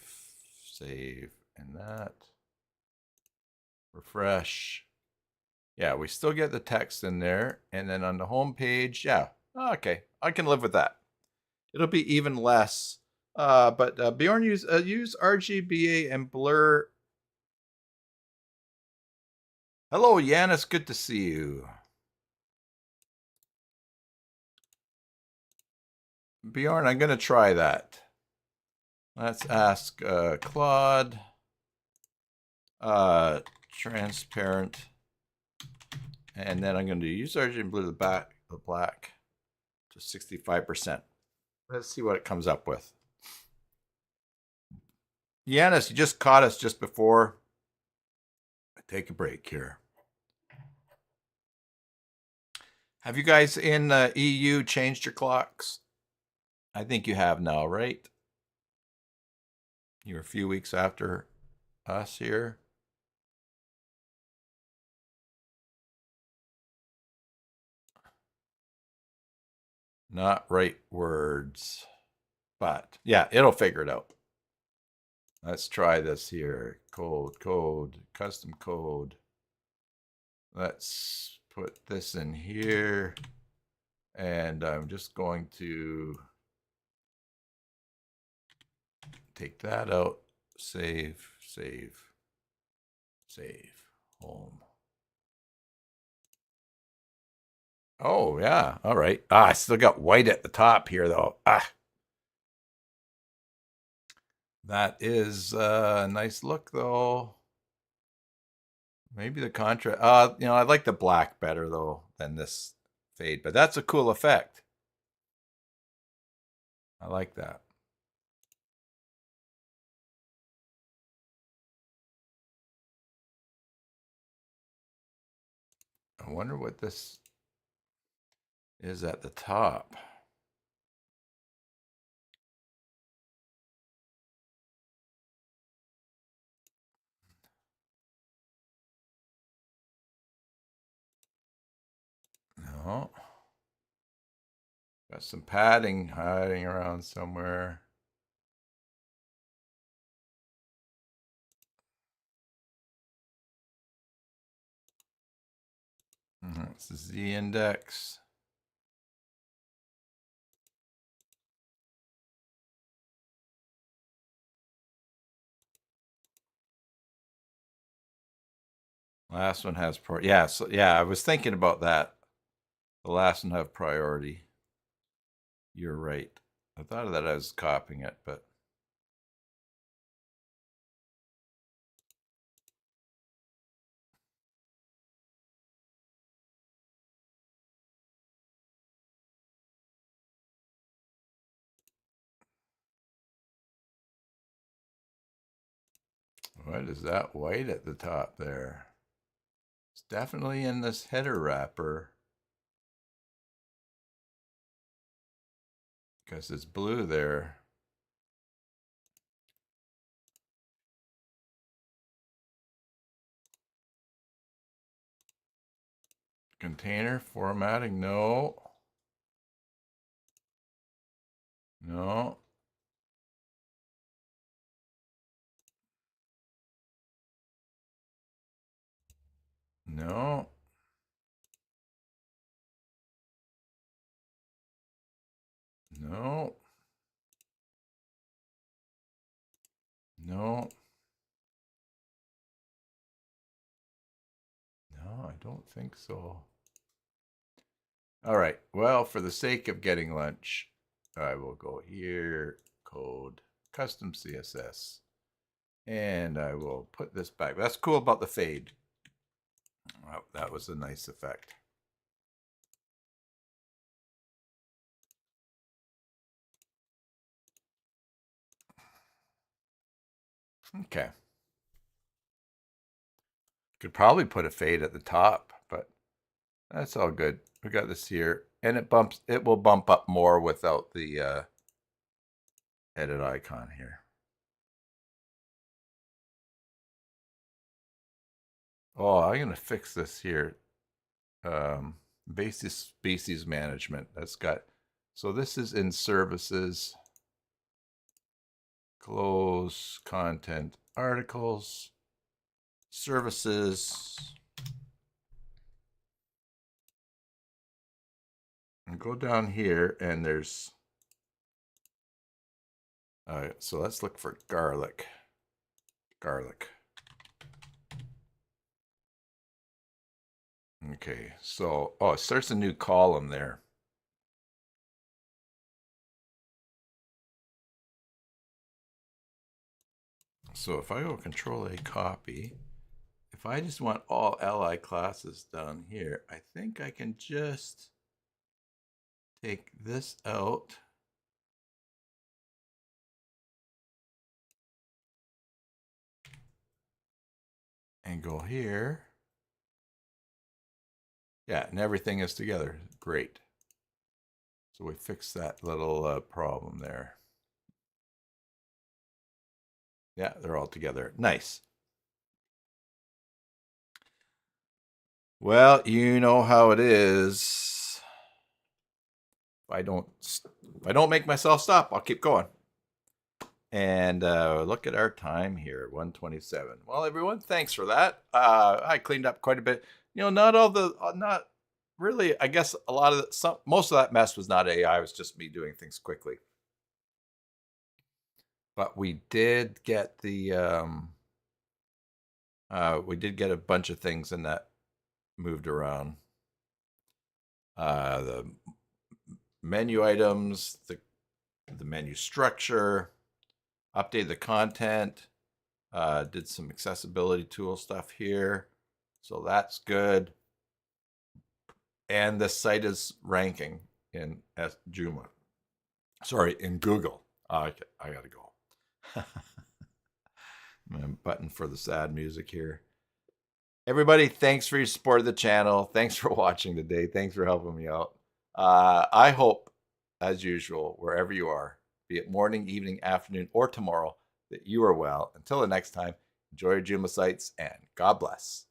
and that. Refresh. Yeah, we still get the text in there. And then on the home page, yeah, okay, I can live with that. It'll be even less. But Bjorn, use RGBA and blur. Hello, Yanis. Good to see you. Bjorn, I'm going to try that. Let's ask Claude. Transparent. And then I'm going to use RGB and blur the black to 65%. Let's see what it comes up with. Yanis, you just caught us just before I take a break here. Have you guys in the EU changed your clocks? I think you have now, right? You're a few weeks after us here. Not right words, but yeah, it'll figure it out. Let's try this here. Code, custom code. Let's put this in here. And I'm just going to take that out. Save, home. Oh, yeah. All right. I still got white at the top here, though. That is a nice look, though. Maybe the contrast. I like the black better, though, than this fade. But that's a cool effect. I like that. I wonder what this is at the top. No. Got some padding hiding around somewhere. This is the index. Last one has priority. Yeah, so yeah, I was thinking about that. The last one have priority. You're right. I thought that I was copying it, but what is that white at the top there? It's definitely in this header wrapper because it's blue there. Container formatting, no. No. No. No. No. No, I don't think so. All right. Well, for the sake of getting lunch, I will go here, code, custom CSS, and I will put this back. That's cool about the fade. Oh, that was a nice effect. Okay. Could probably put a fade at the top, but that's all good. We got this here, and it will bump up more without the edit icon here. Oh, I'm gonna fix this here. Basis species management. That's got, so this is in services, close content articles, services, and go down here and there's, so let's look for garlic. Okay, so, oh, it starts a new column there. So if I go Control A copy, if I just want all li classes down here, I think I can just take this out. And go here. Yeah, and everything is together. Great. So we fixed that little problem there. Yeah, they're all together. Nice. Well, you know how it is. If I don't make myself stop, I'll keep going. And look at our time here, 1:27. Well, everyone, thanks for that. I cleaned up quite a bit. You know, not really. I guess a lot of most of that mess was not AI. It was just me doing things quickly. But we did get we did get a bunch of things in that moved around. The menu items, the menu structure, updated the content, did some accessibility tool stuff here. So that's good. And the site is ranking in Joomla. Sorry, in Google. I gotta go. Button for the sad music here. Everybody, thanks for your support of the channel. Thanks for watching today. Thanks for helping me out. I hope, as usual, wherever you are, be it morning, evening, afternoon, or tomorrow, that you are well. Until the next time, enjoy your Joomla sites and God bless.